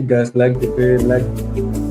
guys like the video, like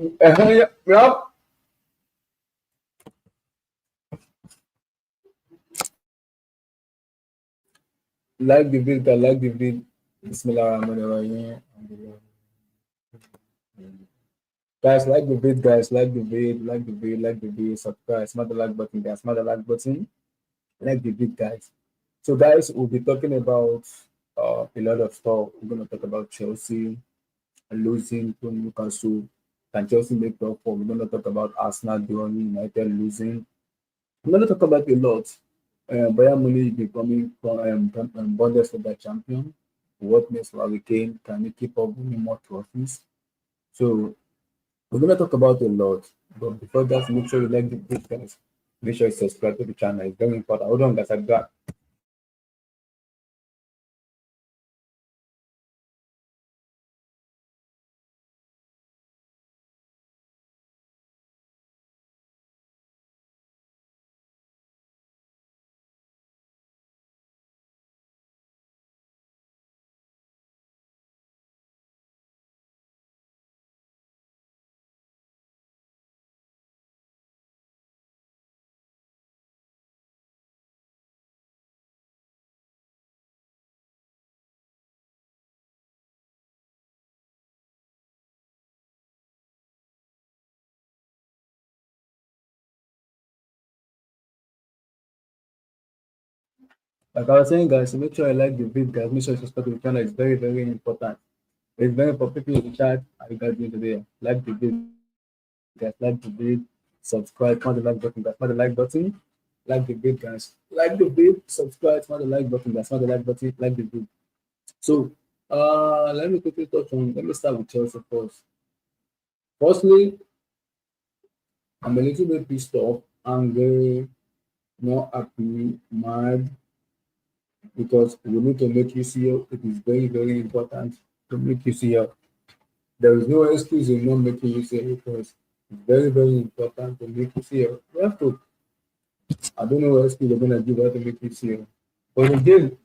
Yeah, yeah. Like the video, like the video. Bismillahirrahmanirrahim. Guys, like the video, guys, like the video, like the video, like the video, subscribe, smash the like button, guys, smash the like button, like the video, guys. So, guys, we'll be talking about a lot of stuff. We're gonna talk about Chelsea losing to Newcastle. Can Chelsea make top four? We're gonna talk about Arsenal drawing, United losing. We're gonna talk about a lot. Bayern Munich becoming Bundesliga champion. What makes Harry Kane? Can he keep up winning more trophies? So we're gonna talk about a lot. But before that, make sure you like the video, guys. Make sure you subscribe to the channel. It's very important. Hold on, guys. I got. Like I was saying, guys, so make sure you like the video, guys. Make sure you subscribe to the channel. It's very, very important. It's very important. People in the chat, how you guys doing today? Like the video, guys. Like the video. Subscribe. Smash the like button, guys. Smash the like button. Like the video, guys. Like the video. Subscribe. Smash the like button, guys. Smash the like button. Like the video. So, let me quickly touch on. Let me start with Chelsea first. Firstly, I'm a little bit pissed off, angry, not happy, mad, because we need to make UCL. It is very, very important to make UCL. There is no excuse in not making UCL because it's very, very important to make UCL. We have to. I don't know what excuse they're gonna give us to make UCL. But again,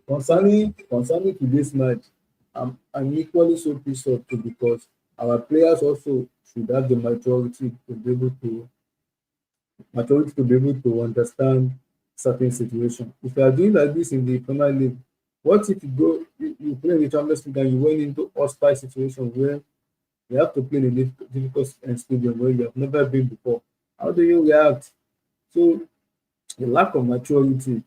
concerning today's match, I'm equally so pissed off too because our players also should have the maturity to be able to understand certain situations. If you are doing like this in the Premier League, what if you play in the Champions League and you went into hostile situation where you have to play in a difficult stadium where you have never been before? How do you react? So the lack of maturity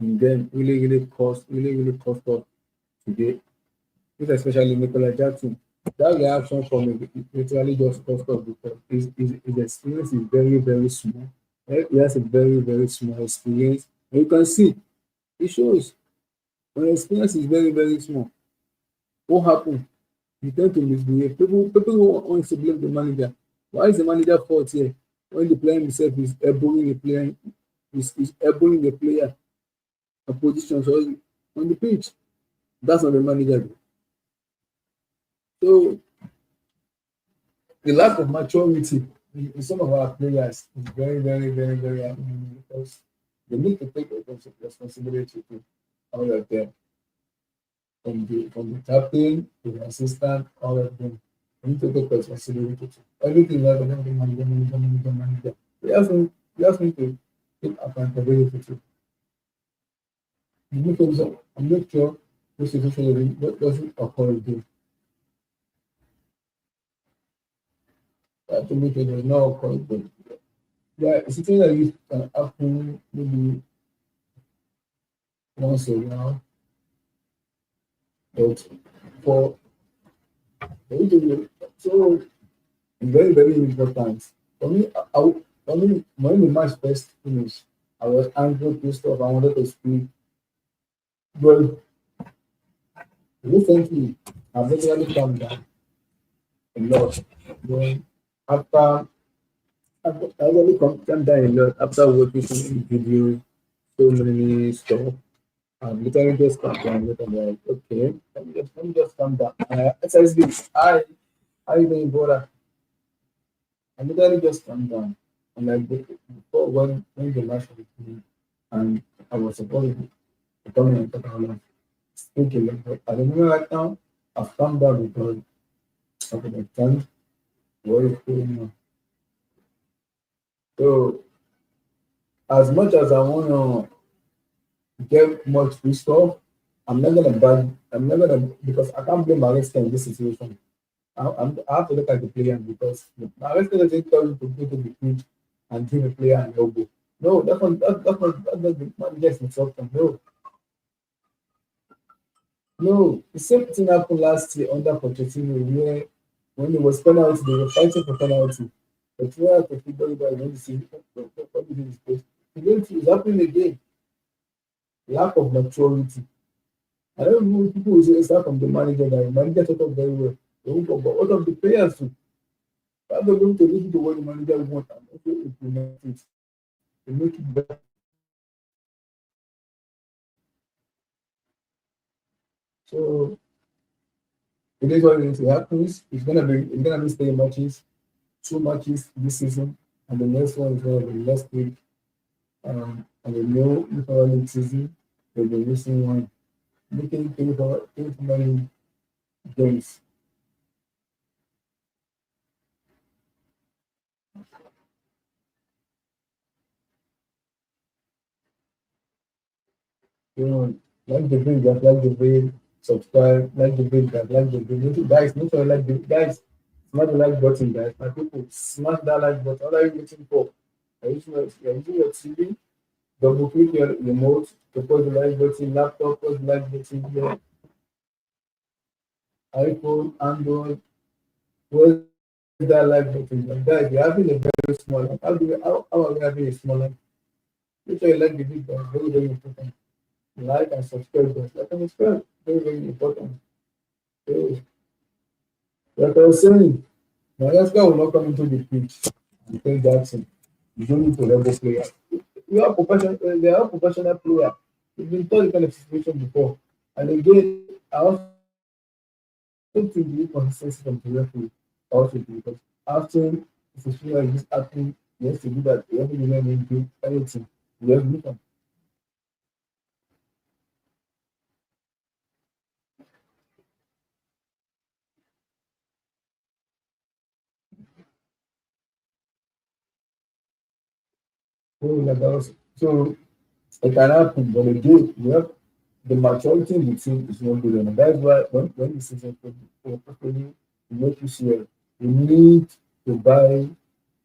in them really cost us today. This especially Nicola Jackson. That reaction from him literally just cost us because his experience is very, very small. He has a very, very small experience. And you can see it shows when experience is very, very small. What happened? You tend to misbehave. People want to blame the manager. Why is the manager fault here? When the player himself is elbowing the player, is elbowing the player opposition sorry, on the pitch. That's not the manager. So the lack of maturity in some of our players is very, very, very, very annoying because they need to take responsibility to all of them, from the captain to the assistant, all of them. They need to take responsibility to everything like the manager. We just need to take accountability to make sure this situation doesn't occur again. To make sure there's no occur again. Yeah, it's a thing that you can happen maybe once a while, but for you to be so very, very important. For me, for me, when the match first finished, I was angry, pissed off, I wanted to speak. But recently, I've literally calmed down a lot. Then after I really calmed down a lot after watching so many videos, so many stuff. I'm literally just calm down. Look, I'm like, okay, let me just calm down. SSB, I even bother. I literally just calm down. And like before when the match was playing, and I was supposed to come and talk about speak a lot. But at the moment right now, I've calmed down because of the time. what is going on. So as much as I want to get much free stuff, I'm not gonna because I can't blame Maresca in this situation. I have to look at the player because Maresca doesn't tell you to go to the pitch and give a player an elbow. No, that's not the manager's instruction. No, no. The same thing happened last year under Pochettino where when it was penalty, they were fighting for penalty. But we have to figure it out when you see what it is. It's happening again. Lack of maturity. I don't know people will say start from the manager that the manager set up very well. But what of the players too? How they're going to listen to what the manager wants and also implement it to make it better. So it is what it is. It happens. It's gonna be stay matches, 2 matches this season, and the next one is gonna be next week. And the new League season, they'll be missing one, making 24 many games. You know, like the video, like the video, subscribe, like the video, like the video. Guys, make sure you like the guys. Smash the like button, guys. My people, smash that like button. What are you waiting for? Are you using your TV? Double click your remote to put the like button, laptop, put the like button here, iPhone, Android, where's that like button? Like, guys, we're having a very small like. How are we having a small like? Make sure you like the video, very, very important. Like and subscribe, guys. Like and subscribe, very, very important. So, like I was saying, Madagascar will not come into the pitch and tell Jackson, you don't need to level player. They are professional player. We've been told the kind of situation before. And again, I also think the inconsistency from the referee also because after the situation like this happening, he has to do that. He has to let him do anything. He has to do that. So, like I was, so it can happen, but again, you have the maturity in the team is not good enough. That's why when the season properly, you make you see it, you need to buy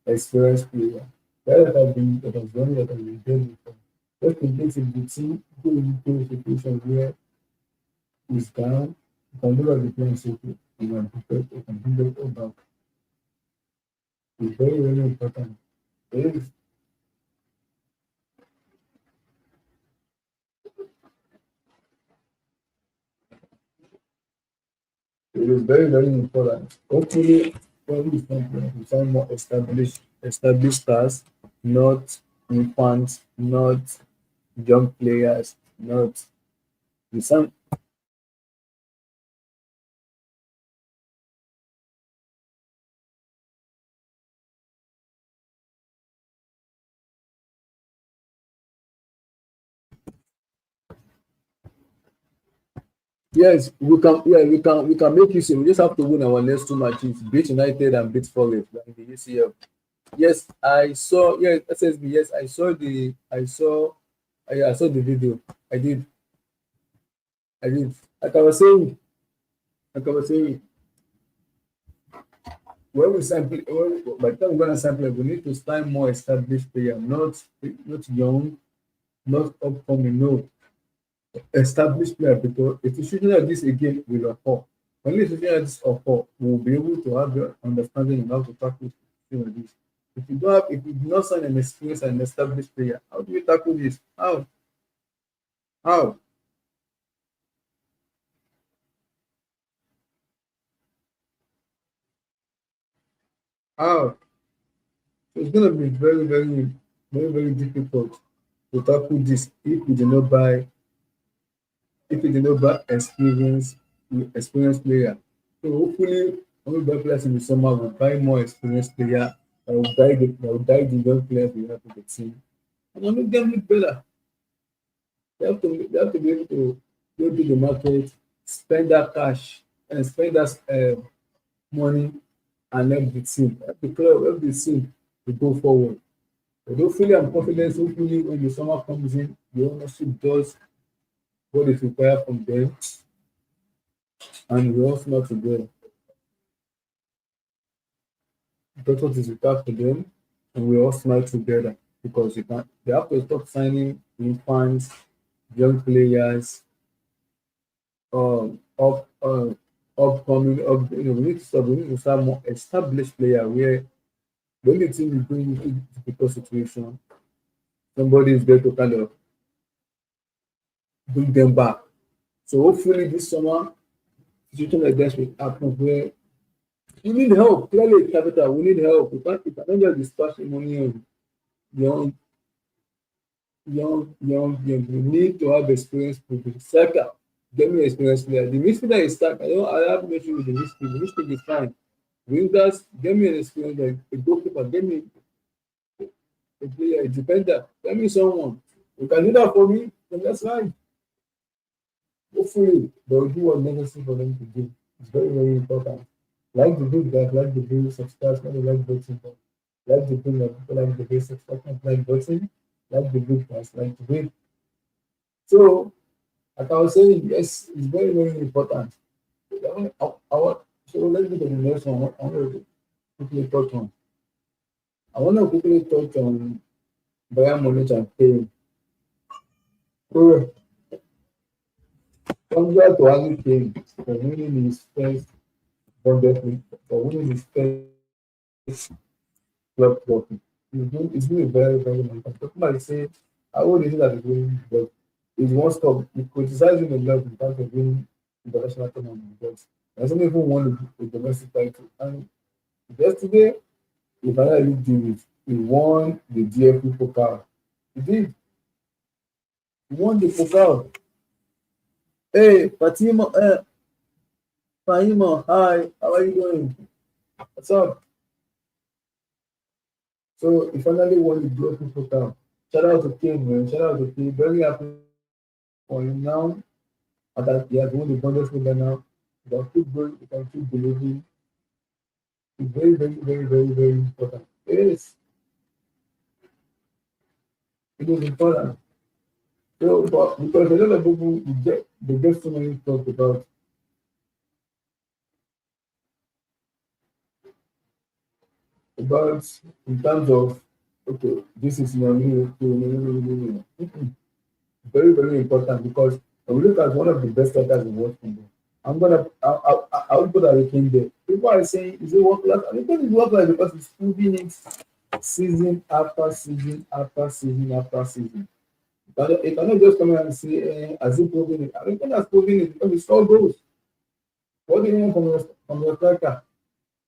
experienced player. That has done that has been done before. Just in case if the team go into a situation where it's down, you can look at the plan and say, okay, you can bring it all back. It's very, very important. It is very, very important. Hopefully, when we find more established stars, not infants, not young players, not the some. Yes, we can. Yeah, we can make use. We just have to win our next 2 matches, beat United and beat Forest in the UCL. Yes, I saw. Yes, SSB. Yes, I saw the. I saw. Yeah, I saw the video. I did. I did. Like I was saying. Like I was saying. When we sample, by the time we're gonna sample, we need to sign more established player, not young, not upcoming. No, established player because a situation like this again will occur. Only a situation like this occur, we will be able to have the understanding of how to tackle situation like this. If you do not sign an experienced and established player, how do you tackle this? How? How? How? So it's gonna be very, very, very, very difficult to tackle this if we did not buy experienced player. So hopefully when we buy players in the summer, we'll buy more experienced player that will guide the young players we have in the team. And will make them look better. They have to be able to go to the market, spend that cash and spend that money and help the team, help the club, help the team to go forward. But hopefully, I'm confident. Hopefully, when the summer comes in, the ownership does what is required from them, and we all smile together. That's what is required from them, and we all smile together because you can. They have to stop signing infants, young players, up, upcoming, up. We need to stop. We need to start more established player where the only thing we bring into difficult situation, somebody is there to kind of bring them back. So hopefully this summer, situation like that will happen where you need help. Clearly, capital, we need help. We cannot just be splashing money on young, young. We need to have experience with the striker. Get me experience player. The midfielder is stuck. I have no issue with the midfield. The midfield is fine. Wingers, get me an experience like a goalkeeper. Get me a player, a defender. Get me someone. You can do that for me, then that's fine. Hopefully, they'll do what necessary for them to do. It's very, very important. Like the big guys, like the big subscribe, not like voting. Like the big guys, people like the big subscribe, not like voting. Like the big guys, like the big. So, like I was saying, yes, it's very, very important. So let's look at the next one. I want to quickly touch on. I want to quickly touch on Bayern Munich and Kane. So, congrats to Ali Kane for winning his first Bundesliga, for winning his first club trophy. It's been a very, very long time. People might say, I wouldn't say that he's winning, but it's one stop. You criticize him a lot in terms of winning international tournament, but he hasn't even won the domestic title. And yesterday, he finally did it. He won the DFB Pokal. He did. He won the Pokal. Hey, Fatima, Fahima, hi, how are you doing? What's up? So he finally won the DFB Pokal. Shout out to Kane, man. Shout out to Kane. Very happy for him now. And that he has won the Bundesliga now. He can keep going, he can keep believing. It's very, very, very, very, very important. It is important. So, but because a lot of people they get so many talk about in terms of okay, this is your new, very, very important because when we look at one of the best strikers in world football, I would put Harry Kane there. People are saying, is it work class? I think it's work class because it's proving it season after season after season after season. But it cannot just come and say, as if proving it. I think has proving it because it score goals. What do you want from your striker?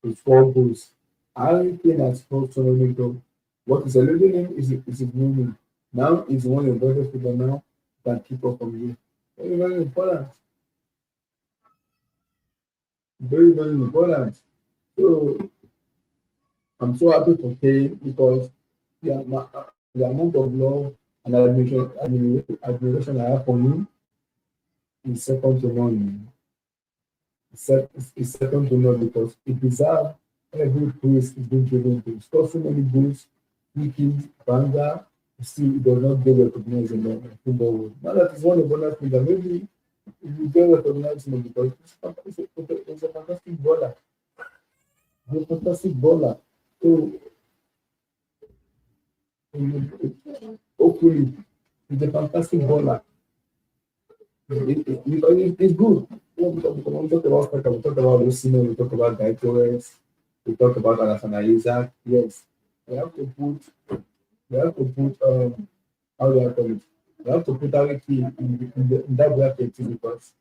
To score goals. Harry Kane has scored so many goals. What is eluding him is his moving. Now he's one of the better people now can keep up from you. Very, very important. Very, very important. So I'm so happy for Kane because the amount of love and admiration I have for him is second to none. It's second to none because he deserves every praise he's been given to. He scored so many goals, free kicks, banger, still he does not get recognized in the football world. Now that he's won the Bundesliga, maybe he will get recognized more because he's a fantastic baller. He's a fantastic baller. So hopefully he's a fantastic baller. It's good. When we talk about striker, we talk about Lucino, we talk about Guy Torres, we talk about Alexander Isaac. Yes, we have to put, we have to put, how do I call it? We have to put our key in that bracket too because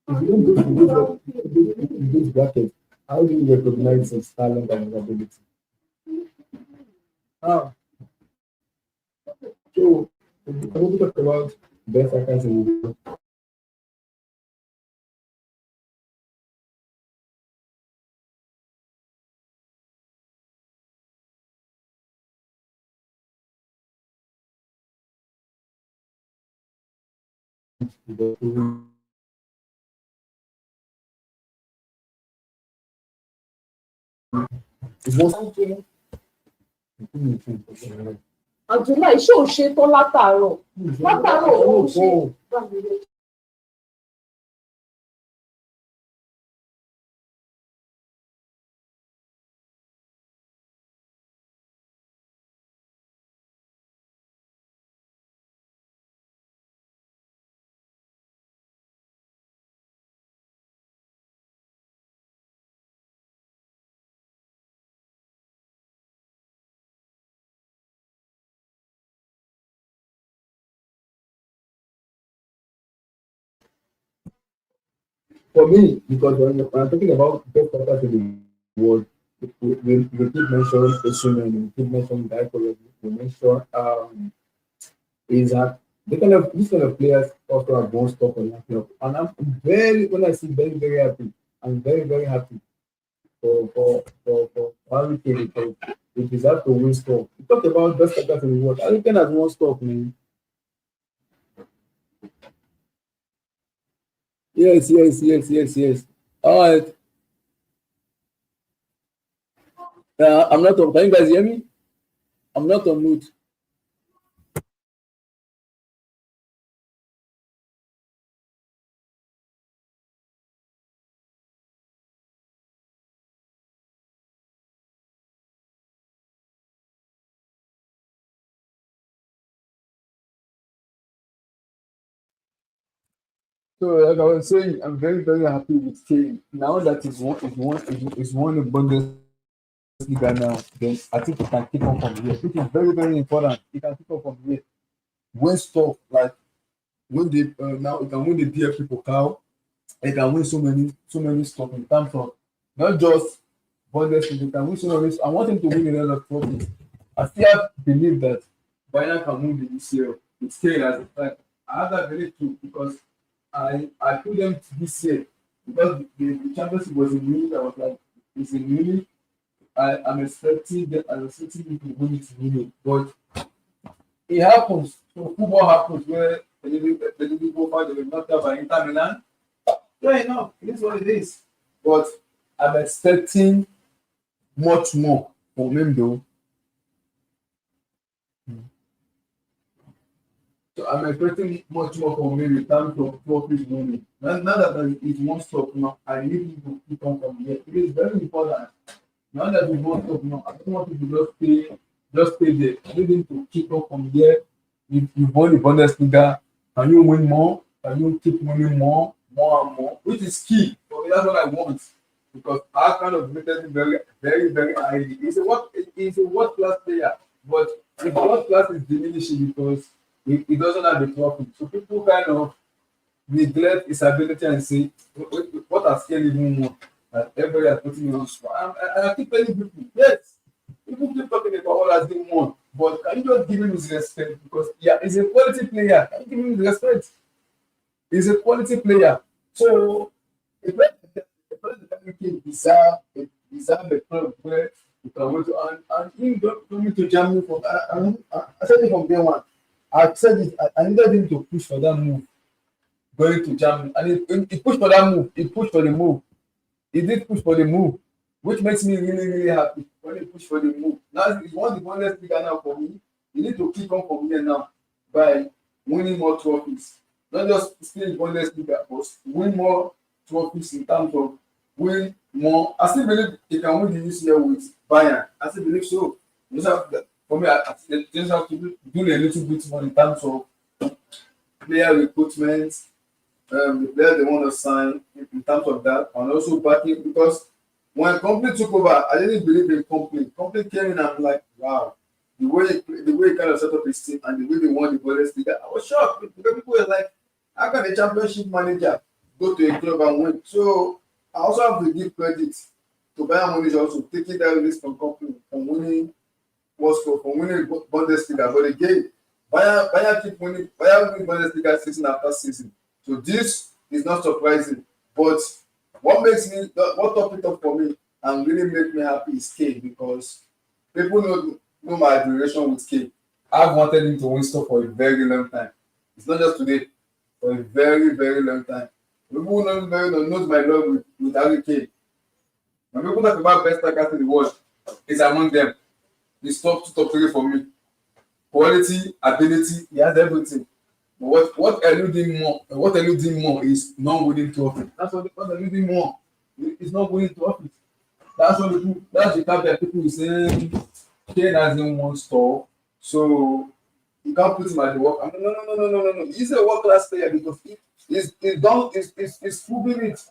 if you don't go in this bracket, how do you recognize his talent and his ability? Ah, so when we talk about best strikers in the world, the It's one àjùlá iṣẹ́ ò ṣe tán látàárọ̀ ó ṣe. for me, because when I'm talking about best players in the world, we keep mentioning Osimhen, we keep mentioning Diakovic, we mention Isaac. These kind of players also have one stop on that club. And I'm very when I see very happy. I'm very happy for Harry Kane because he deserves to win stuff. We talk about best players in the world. Harry Kane has won stuff, man. Yes. All right. I'm not on. Can you guys hear me? I'm not on mute. So, like I was saying, I'm very happy with Kane. Now that he's won the Bundesliga now, then I think he can kick on from here, which is very important. He can kick on from here. Win stuff like win the now he can win the DFB Pokal. He can win so many stuff in terms of not just Bundesliga. He can win so many. I want him to win a lot of trophies. I still believe that Bayern can win the UCL. It's Kane as a fan. I have that belief too because I put them this year because the Champions League was in Munich. I was like, it's in Munich. I'm expecting them to win it in Munich, but it happens. So football happens where the Liverpool fight they were knocked out by Inter Milan. Yeah, it is what it is. But I'm expecting much more from him though. So I'm expecting much more from him in terms of trophies winning. Now that it won't stop now, I need him to keep on from here. It is very important. Now that we won't stop now, I don't want him to just stay there. I need him to keep on from here. If you won the Bundesliga, can you win more? Can you keep winning more and more? Which is key. For me, that's what I want. Because I kind of rated him very highly. He's a world class player, but the world class is diminishing because he doesn't have the trophy. So people kind of neglect his ability and say, what has Kane even won? That everybody has put him on spot. I keep telling people, yes, people keep talking about what has been won, but can you just give him his respect? Because yeah, he's a quality player. Can you give him his respect? He's a quality player. So if Kane deserve a club where you can go to and him coming to Germany from I said it from day one. I said it. I needed him to push for that move, going to Germany, and he pushed for that move. He pushed for the move. He did push for the move, which makes me really happy when he pushed for the move. Now he won the Bundesliga now for me. You need to keep on from here now by winning more trophies. Not just stay in Bundesliga, but win more trophies in terms of win more. I still believe he can win the UCL with Bayern. I still believe so. You just have for me, I just have to do a little bit more in terms of player recruitment, the player they want to sign in terms of that, and also backing because when company took over, I didn't believe in company. Company came in and I'm like, wow, the way he kind of set up his team and the way they won the Bundesliga, I was shocked because people were like, how can a championship manager go to a club and win? So I also have to give credit to Bayern Munich also taking that risk from company from winning from winning Bundesliga. But again, Bayern keep winning. Bayern win Bundesliga season after season. So this is not surprising. But what top it up for me and really make me happy is Kane because people know my admiration with Kane. I've wanted him to win stuff for a very long time. It's not just today, for a very long time. People who knows my love with Harry Kane. When people talk about best strikers in the world, it's among them. It's top 3 for me. Quality, ability, he has everything. But what eluding more is not winning trophy. That's what eluding more. It's not winning trophy. That's the caveat people will say Kane hasn't won stuff. So you can't put him at the work. No. He's a world class player because he's proving it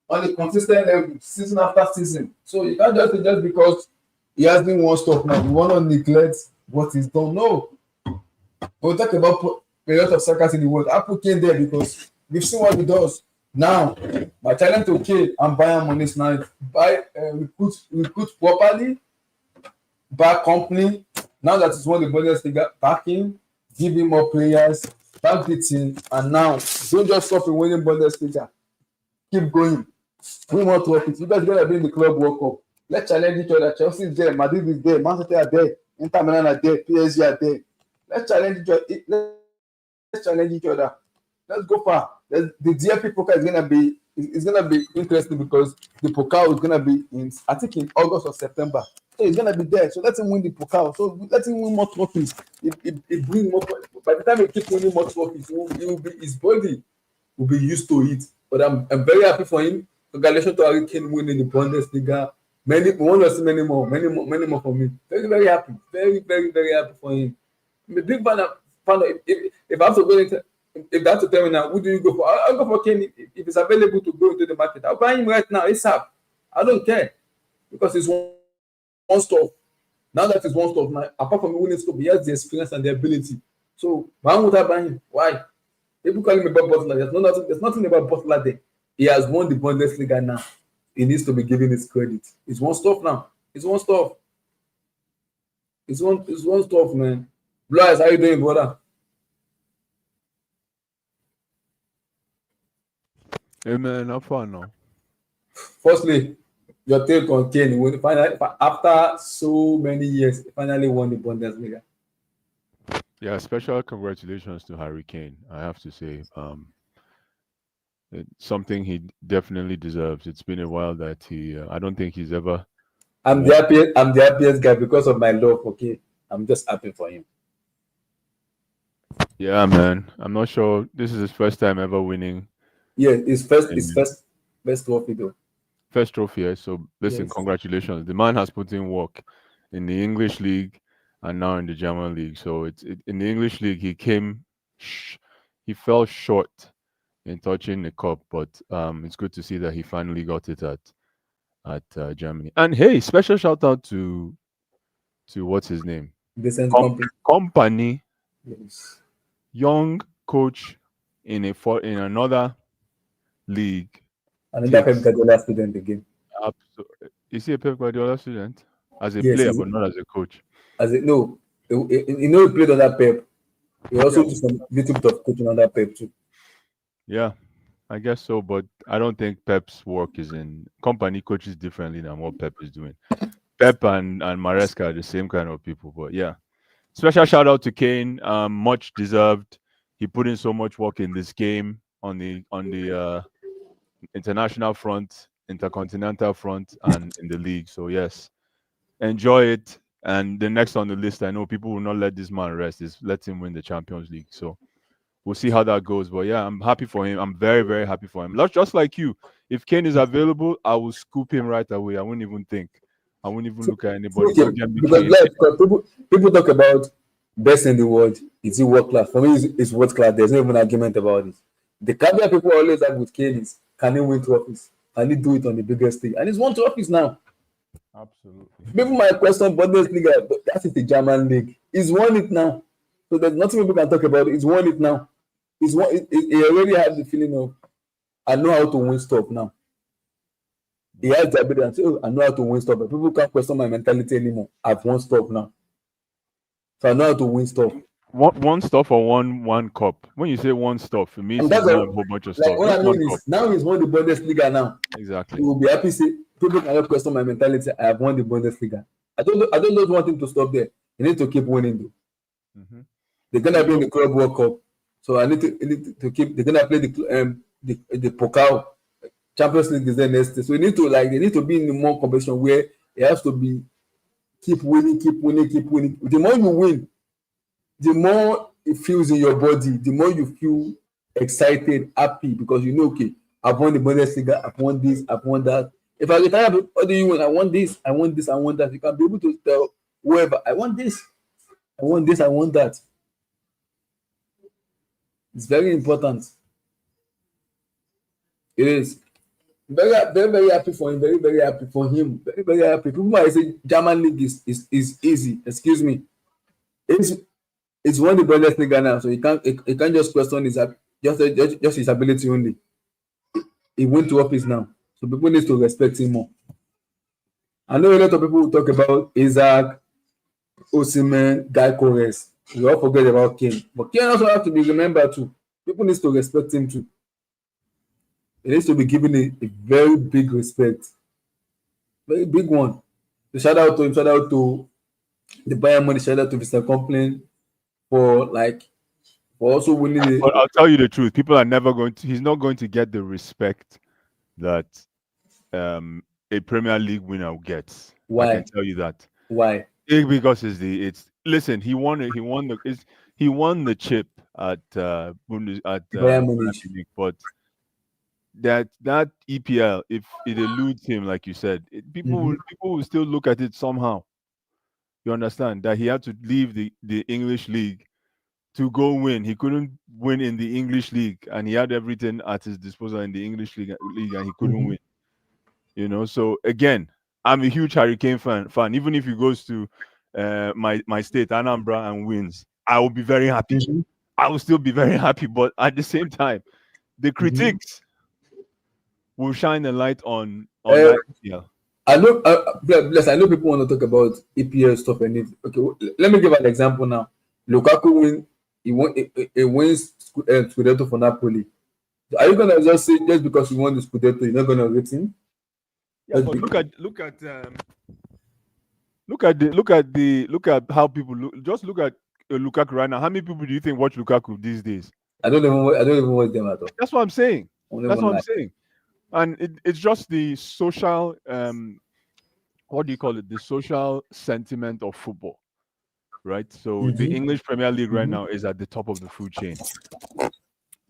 on a consistent level, season after season. So you can't just because he hasn't won stuff now, you want to neglect what he's done. No. We'll talk about a lot of strikers in the world. I put Kane there because we've seen what he does. Now, my challenge to Kane and Bayern Munich now, recruit properly, back company. Now that he's won the Bundesliga, back him, give him more players, back the team, and now don't just stop in winning Bundesliga. Keep going. Win more trophies. You guys gotta be in the club World Cup. Let's challenge each other. Chelsea is there, Madrid is there, Man City are there, Inter Milan are there, PSG are there. Let's challenge each other. Let's go far. The DFB Pokal is gonna be interesting because the Pokal is gonna be in August or September. So he's gonna be there. So let him win the Pokal. So let him win more trophies. It brings more. By the time he keeps winning more trophies, his body will be used to it. But I'm very happy for him. Congratulations to Harry Kane winning the Bundesliga. We want to see many more for me. Very, very happy. Very, very, very happy for him. I'm a big fan of if I have to go into if that's to tell me now, who do you go for? I'll go for Kane if it's available to go into the market. I'll buy him right now, ASAP. I don't care because it's one stop. Now that it's one stop, now apart from winning stuff, he has the experience and the ability. So why would I buy him? Why? People call him about Butler. There's nothing about Butler there. He has won the Bundesliga now. He needs to be given his credit. It's one stop now. It's one stop. It's one stop, man. Blue Eyes, how you doing, brother? Hey man, how far now? Firstly, your take on Kane when finally, after so many years, finally won the Bundesliga. Yeah, special congratulations to Harry Kane. I have to say, it's something he definitely deserves. It's been a while that I don't think he's ever. I'm the happiest guy because of my love. Okay, I'm just happy for him. Yeah, man. I'm not sure this is his first time ever winning. Yeah, his first trophy though. First trophy. Eh? So listen, Yes. Congratulations. The man has put in work in the English league and now in the German league. So in the English league he fell short in touching the cup, but it's good to see that he finally got it at Germany. And hey, special shout out to what's his name? Decent Company. Yes. Young coach in another league. Another Pep Guardiola student again. Is he a Pep Guardiola student? As a Yes, player, but not as a coach. He played under Pep. He also did some little bit of coaching under Pep too. Yeah, I guess so, but I don't think Pep's work is in company coaches differently than what Pep is doing. Pep and Maresca are the same kind of people, but yeah. Special shout out to Kane, much deserved. He put in so much work in this game on the international front, intercontinental front, and in the league. So yes, enjoy it. And the next on the list, I know people will not let this man rest. Is let him win the Champions League. So we'll see how that goes. But yeah, I'm happy for him. I'm very, very happy for him. Just like you, if Kane is available, I will scoop him right away. I wouldn't even think. I wouldn't even look at anybody. Because people talk about best in the world. Is he world class? For me, it's world class. There's no even argument about it. The caveat people always have with Kane is, can he win trophies? Can he do it on the biggest stage? And he's won trophies now. Absolutely. People might question Bundesliga, but that is the German league. He's won it now. So there's nothing people can talk about. He's won it now. He already has the feeling of, I know how to win stuff now. He has the ability and say, I know how to win stuff. But people can't question my mentality anymore. I've won stuff now. So I know how to win stuff. One stuff or one cup? When you say one stuff, it means that's a whole bunch of stuff. What I mean is, now he's won the Bundesliga now. Exactly. He will be happy to say, people cannot question my mentality. I have won the Bundesliga. I don't just want him to stop there. He needs to keep winning though. Mm-hmm. They're gonna be in the Club World Cup. So I need to keep. They're gonna play the Pokal Champions League is the next thing. So they need to be in more competition where it has to be keep winning. The more you win, the more it feels in your body, the more you feel excited, happy, because you know, okay, I've won the Bundesliga, I've won this, I've won that. If I retire, what do you want? I want this, I want this, I want that. You can be able to tell whoever, I want this, I want this, I want that. It's very important. It is. Very happy for him. Very happy for him. Very happy. People might say German league is easy. Excuse me. It's won the Bundesliga now, so you can't just question his just his ability only. He went to office now, so people need to respect him more. I know a lot of people will talk about Isaac, Osimhen, Guy Kores. We all forget about Kane, but Kane also have to be remembered too. People need to respect him too. He needs to be given a very big respect, very big one. So shout out to him, shout out to the Bayern money, shout out to Mr. Complain for also winning the. But I'll tell you the truth. People are never going to. He's not going to get the respect that a Premier League winner gets. Why? I can tell you that. Why? Because listen. He won the chip at Bayern Munich, but that EPL, if it eludes him, like you said, people will still look at it somehow. You understand that he had to leave the English league to go win. He couldn't win in the English league, and he had everything at his disposal in the English league and he couldn't win. You know, so again, I'm a huge Harry Kane fan. Even if he goes to my state, Anambra, and wins, I will be very happy. I will still be very happy, but at the same time, the critics will shine a light on that EPL. I know, bless. I know people want to talk about EPL stuff and it. Okay, let me give an example now. Lukaku wins Scudetto for Napoli. Are you gonna just say just because he won the Scudetto, you're not gonna rate him? Yeah, but look at how people look. Just look at Lukaku right now. How many people do you think watch Lukaku these days? I don't even watch them at all. That's what I'm saying. I'm saying. And it's just the social, what do you call it? The social sentiment of football, right? So the English Premier League right now is at the top of the food chain.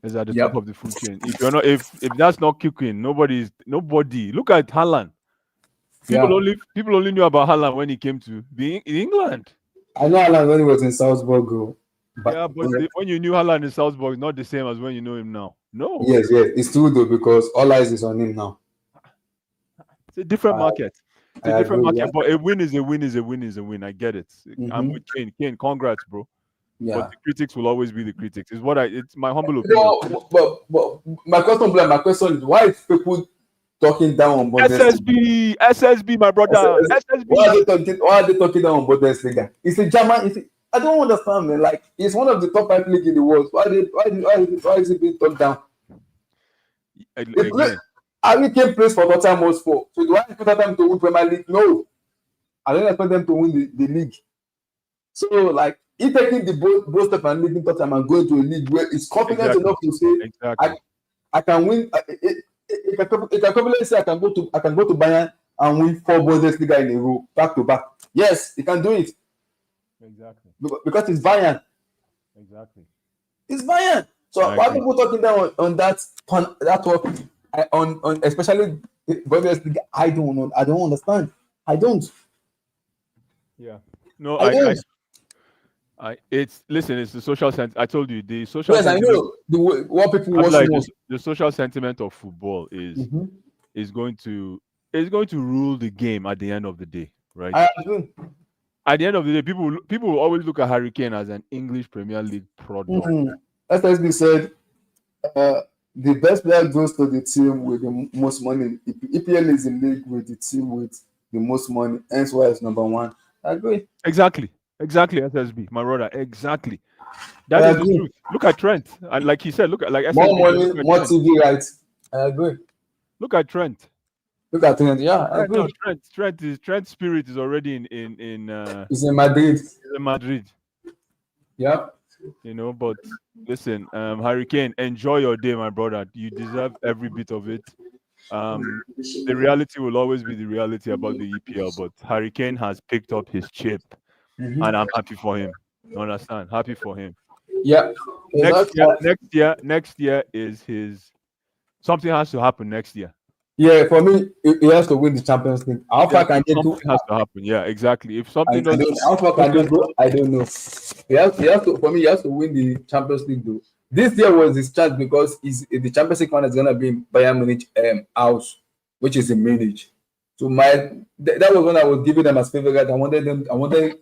Is at the top of the food chain. If you're not, if that's not kicking, nobody. Look at Haaland. People only knew about Haaland when he came to England. I know Haaland when he was in Salzburg. But when you knew Haaland in Salzburg, not the same as when you know him now. No. Yes, it's true though, because all eyes is on him now. It's a different market. It's a different market, but a win is a win. I get it. I'm with Kane. Kane, congrats, bro. Yeah. But the critics will always be the critics. It's my humble opinion. But my question is, why is people talking down on Bundesliga? SSB, my brother. SSB. Why are they talking down on Bundesliga? It's a German. I don't understand, man. Like, it's one of the top 5 leagues in the world. Why is it being talked down? Harry Kane plays for Tottenham Hotspur. So do I expect them to win Premier League? No. I don't expect them to win the league. So, like, he taking the both stuff and leaving Tottenham and going to a league where he's confident enough to say, I can win. It can probably say I can go to Bayern and win 4 Bundesliga in a row, back to back. Yes, he can do it. Exactly. Because it's Bayern. Exactly. It's Bayern. So why people talking down on that talk on especially Bundesliga? I don't know. I don't understand. I don't. Yeah. No, it's the social sentiment. I told you the social. Yes, I know what people watch like most. The social sentiment of football is going to rule the game at the end of the day, right? I agree. At the end of the day, people will always look at Harry Kane as an English Premier League product. SSB said the best player goes to the team with the most money. EPL is the league with the team with the most money. Hence why it's number 1. I agree. Exactly, SSB, my brother. Exactly. That is the truth. Look at Trent, and like he said, look at SSB, more money, more TV rights. I agree. Look at Trent. Yeah, I agree. No, Trent's spirit is already in it's in Madrid. It's in Madrid. Yeah. You know, but listen, Harry Kane, enjoy your day, my brother. You deserve every bit of it. The reality will always be the reality about the EPL, but Harry Kane has picked up his chip, and I'm happy for him. You understand? Happy for him. Yeah. Next year is his. Something has to happen next year. Yeah, for me, he has to win the Champions League. How far can they go? Something has to happen. Yeah, exactly. If something I doesn't, don't, how far can they go? I don't know. He has to. For me, he has to win the Champions League though. This year was his chance because the Champions League final is gonna be in Bayern Munich house, which is in Munich. So that was when I was giving them as favorite. I wanted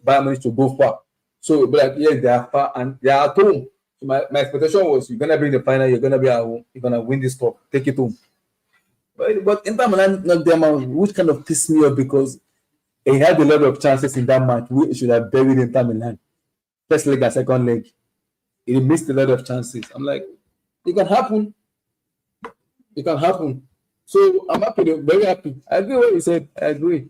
Bayern Munich to go far. So but like yes, they are far and they are at home. So my expectation was you're gonna be in the final, you're gonna be at home, you're gonna win this cup, take it home. But Inter Milan knocked them out, which kind of pissed me off because he had a lot of chances in that match. We should have buried Inter Milan. First leg and second leg. He missed a lot of chances. I'm like, it can happen. It can happen. So I'm happy, very happy. I agree what you said. I agree.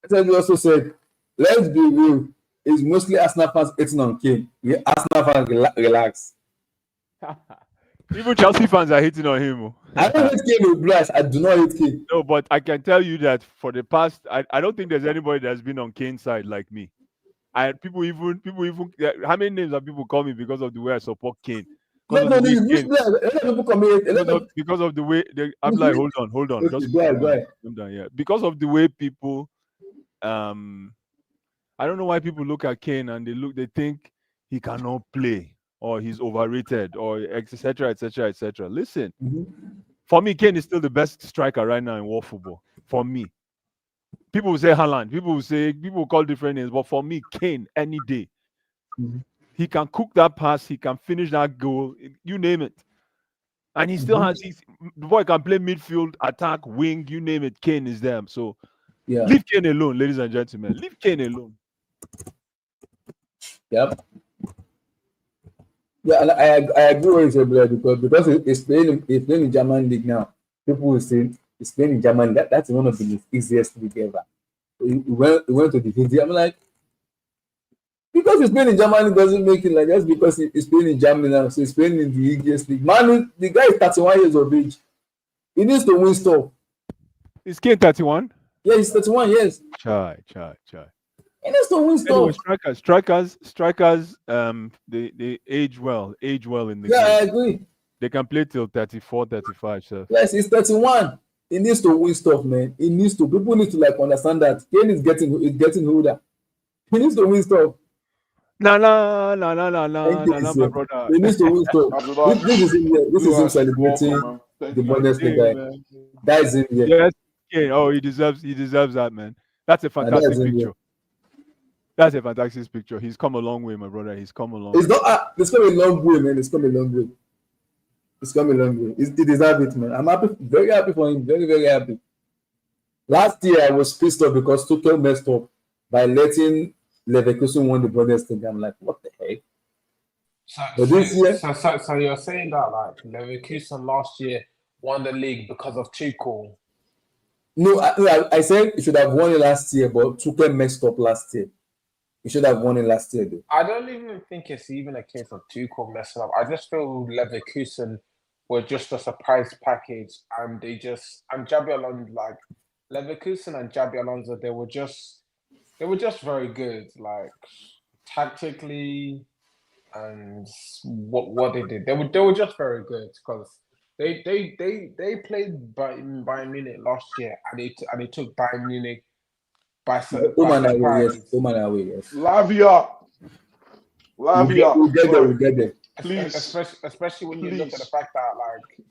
As you also said, let's be real. It's mostly Arsenal fans hating on Kane. Arsenal fans relax. even Chelsea fans are hating on him. I don't hate Kane with blast. I do not hate Kane. No, but I can tell you that for the past, I don't think there's anybody that's been on Kane's side like me. And people even, how many names have people called me because of the way I support Kane? Because of the way I'm like, hold on, okay, just go ahead. yeah. Because of the way people, I don't know why people look at Kane and they think he cannot play or he's overrated or etc. etc. etc. Listen, for me, Kane is still the best striker right now in world football. For me, people will say Haaland, people will call different names, but for me, Kane any day. He can cook that pass, he can finish that goal, you name it. And he still has the boy can play midfield, attack, wing, you name it. Kane is there. So leave Kane alone, ladies and gentlemen. Leave Kane alone. Yep. Yeah, and I agree with you, brother, because it's playing in German league now. People will say it's playing in German. That's one of the easiest league ever. He went to the Hindi. I'm like, because he's playing in Germany doesn't make it like just because he's playing in Germany now, so he's playing in the easiest league. Man, the guy is 31 years of age. He needs to win stuff. Is Kane 31? Yeah, he's 31 years. Chai. He needs to win stuff. Anyway, strikers, they age well in the game. Yeah, I agree. They can play till 34, 35. So. Yes, he's 31. He needs to win stuff, man. He needs to. People need to like understand that Kane is getting older. He needs to win stuff. No, my brother. He needs to win stuff. This is him here. This is him celebrating the Bundesliga. That is him here. Yes, Kane. Oh, he deserves that, man. That's a fantastic picture. That's a fantastic picture. He's come a long way, my brother. He's come a long way. It's come a long way, man. It's come a long way. He deserves it, man. I'm happy, very happy for him. Very, very happy. Last year, I was pissed off because Tuchel messed up by letting Leverkusen win the Bundesliga. I'm like, what the heck? So you're saying that like Leverkusen last year won the league because of Tuchel? No, I said he should have won it last year, but Tuchel messed up last year. He should have won it last year, though. I don't even think it's even a case of Tuchel messing up. I just feel Leverkusen were just a surprise package, and Xabi Alonso, like Leverkusen and Xabi Alonso, they were just very good, like tactically, and what they did. They were just very good because they played Bayern Munich last year, and they took Bayern Munich by surprise. Yes. Lavia. We'll get there. Please. Especially when you look at the fact that like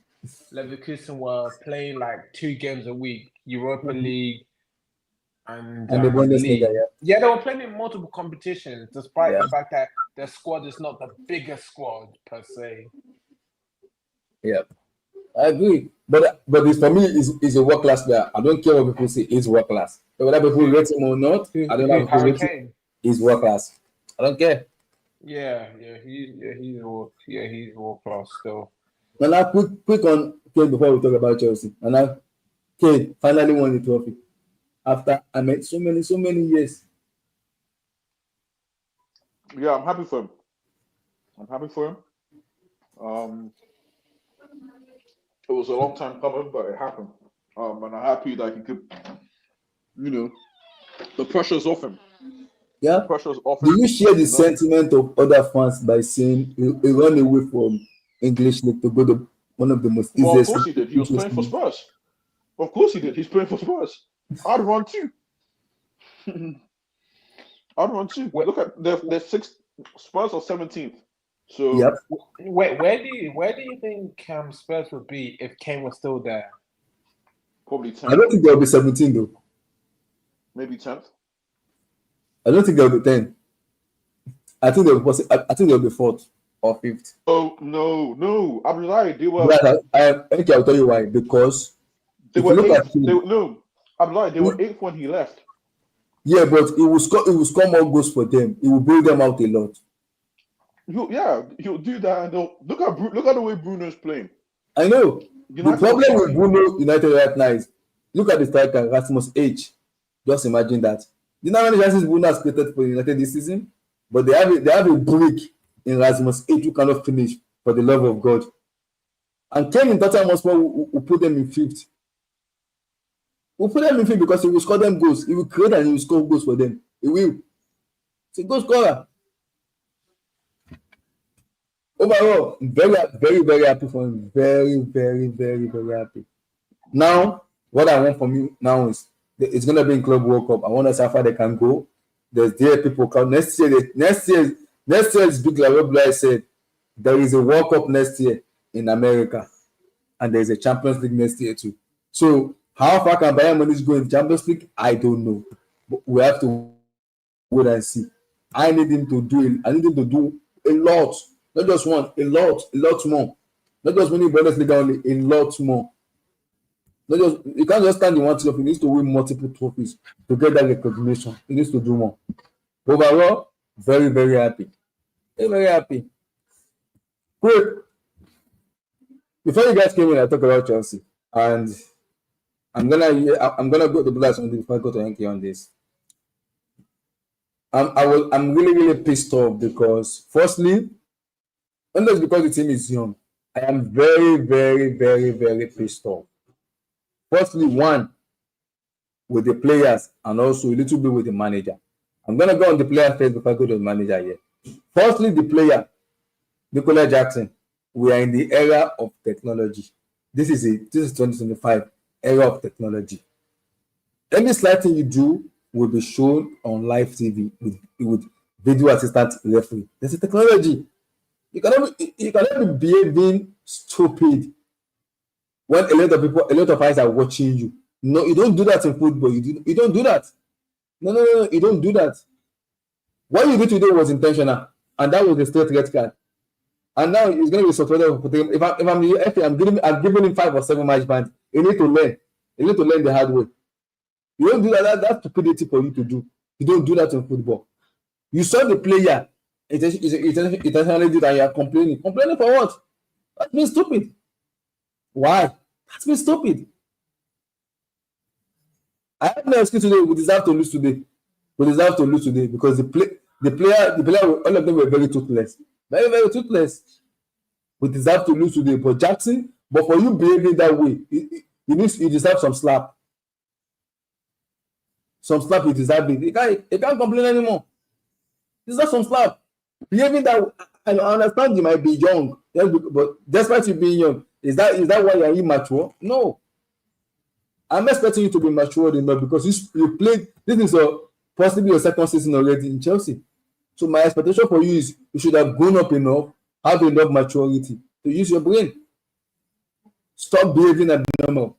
Leverkusen were playing like 2 games a week, Europa League and the Bundesliga. Yeah, they were playing in multiple competitions, despite the fact that their squad is not the biggest squad per se. Yeah, I agree. But this for me is a world class player. I don't care what people say. He's world class. Whether people rate him or not, I don't know. Harry Kane. He's world class. I don't care. He's world class still. And now quick on Kane before we talk about Chelsea. And now Kane finally won the trophy after I met so many years. Yeah, I'm happy for him. It was a long time coming, but it happened. And I'm happy that he could, the pressure's off him. Yeah. Pressure's off Do him. you share the sentiment of other fans by saying he run away from English league to go to one of the most Well, of easiest? course he did. He was playing for Spurs. Of course he did. He's playing for Spurs. I'd run too. I'd run too. Look at the sixth. Spurs are 17th. So Yep. Where do you think Spurs would be if Kane was still there? Probably 10th. I don't think they'll be 17 though. Maybe 10th. I don't think they'll be 10. I think they'll be 4th or 5th. Oh no! I'm lying. They were. But I think I'll tell you why. Because They if were you look 8th. at him, I'm lying. They were 8th when he left. yeah, but it will score more goals for them. It will build them out a lot. He'll do that. And look at the way Bruno's playing. I know. United the problem are with Bruno United right now is look at the striker Rasmus H. Just imagine that. You know how many chances Bruno has created for United this season? But they have a brick in Rasmus H who cannot finish for the love of God. And Kane in Tottenham Hotspur will put them in 5th. We'll put them in 5th because he will score them goals. He will create and he will score goals for them. He will. He's a goal scorer. Overall, very, very, very happy for him. Very, very, very, very happy. Now, what I want from you now is it's going to be in Club World Cup. I want to see how far they can go. There's there people come next year is big. Like what Blair said, there is a World Cup next year in America, and there is a Champions League next year too. So how far can Bayern Munich go in Champions League? I don't know, but we have to wait and see. I need him to do it. I need him to do a lot, not just one, a lot more. Not just winning Bundesliga only, a lot more. You can't just stand in one trophy. He needs to win multiple trophies to get that recognition. He needs to do more. Overall, very, very happy. Very, very happy. Quick. Before you guys came in, I talked about Chelsea. And I'm gonna go to Blast on this before I go to Henke on this. I'm really, really pissed off because firstly, not just because the team is young, I am very, very, very, very pissed off. Firstly, one, with the players and also a little bit with the manager. I'm going to go on the player first before I go to the manager here. Firstly, the player, Nicola Jackson. We are in the era of technology. This is 2025 era of technology. Any slight thing you do will be shown on live TV with video assistant referee. There's a technology. You cannot be behaving stupid when a lot of eyes are watching you. No, you don't do that in football. You don't do that. No, you don't do that. What you did today was intentional, and that was a straight red card. And now he's going to be suspended. If I'm the FA, I'm giving him 5 or 7 match bans. You need to learn. You need to learn the hard way. You don't do that. That's stupidity for you to do. You don't do that in football. You saw the player intentionally do that. You are complaining. Complaining for what? That's been stupid. Why? That's been stupid. I have no excuse today. We deserve to lose today. Because the player, all of them were very toothless. Very, very toothless. We deserve to lose today. But Jackson, for you behaving that way, you deserve some slap. Some slap, you deserve it. You can't complain anymore. You deserve some slap. Behaving that way, I understand you might be young, but despite you being young, is that why you're immature? No. I'm expecting you to be mature enough because you played. This is possibly your second season already in Chelsea. So my expectation for you is you should have grown up enough, have enough maturity to use your brain. Stop behaving abnormal.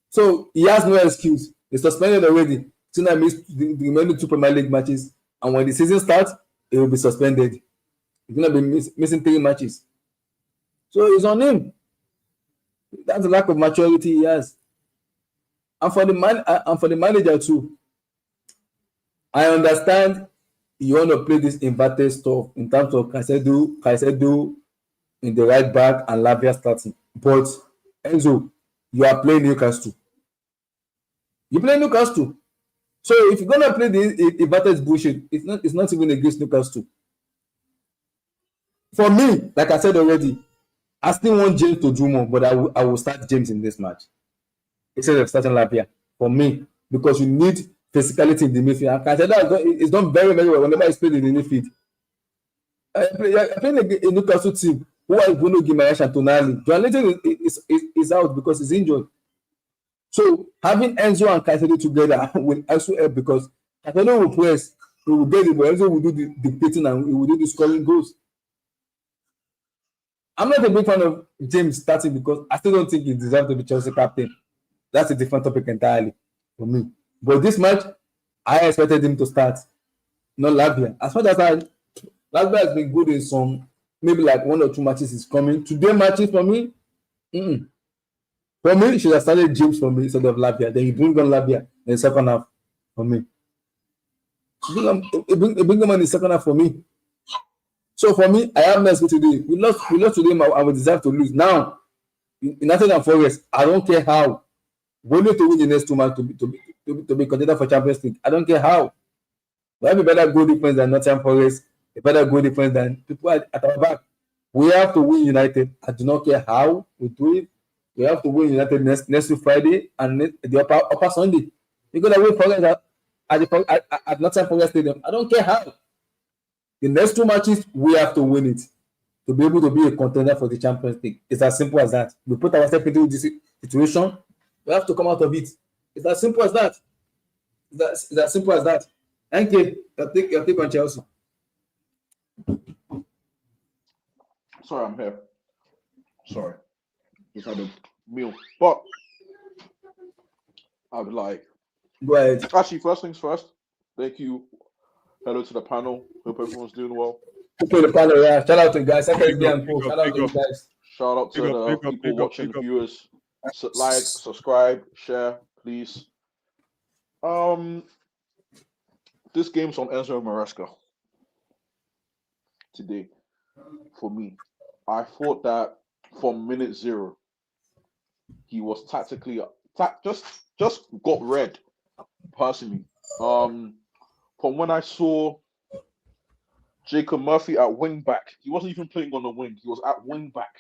So he has no excuse. He's suspended already. Soon I missed the remaining 2 Premier League matches, and when the season starts, he will be suspended. He's gonna be missing 3 matches. So it's on him. That's the lack of maturity he has. And for the manager too, I understand you want to play this inverted stuff in terms of Caicedo in the right back and Lavia starting. But Enzo, you are playing Newcastle. You play Newcastle. So if you're gonna play the inverted bullshit, it's not even against Newcastle. For me, like I said already, I still want James to do more, but I will start James in this match. instead of starting Lavia for me, because you need physicality in the midfield. And Cancelo is done very, very well whenever he's played in the midfield. I play a Newcastle team who has Bruno Guimaraes and Tonali. João is out because he's injured. So having Enzo and Cancelo together will also help, because Cancelo will press, he will get it, but Enzo will do the dictating and he will do the scoring goals. I'm not a big fan of James starting because I still don't think he deserves to be Chelsea captain. That's a different topic entirely for me. But this match, I expected him to start, not Lavia. As far as Lavia has been good in some, maybe like 1 or 2 matches is coming. Today matches for me, for me, he should have started James for me instead of Lavia. Then you bring on Lavia in the second half for me. You bring him on the second half for me. So for me, I have less good today. We lost today, I would deserve to lose. Now, in Nottingham Forest, I don't care how. We need to win the next 2 matches to be contender for Champions League. I don't care how. We have a better goal difference than Nottingham Forest, a better goal difference than people at our back. We have to win United. I do not care how we do it. We have to win United next Friday and the upper Sunday. We're going to win Forest at Nottingham Forest Stadium. I don't care how. The next 2 matches, we have to win it to be able to be a contender for the Champions League. It's as simple as that. We put ourselves into this situation, we have to come out of it. It's as simple as that. It's as simple as that. Thank you. Your take on Chelsea. Sorry, I'm here. Sorry. Just had a meal. But I would like. Go ahead. Actually, first things first. Thank you. Hello to the panel. Hope everyone's doing well. Okay, the panel, yeah. Shout out to you guys. Shout out to Shout out to the people watching, the viewers. Like, subscribe, share, please. This game's on Enzo Maresca today. For me, I thought that from minute 0, he was tactically just got red. Personally, from when I saw Jacob Murphy at wing back, he wasn't even playing on the wing. He was at wing back.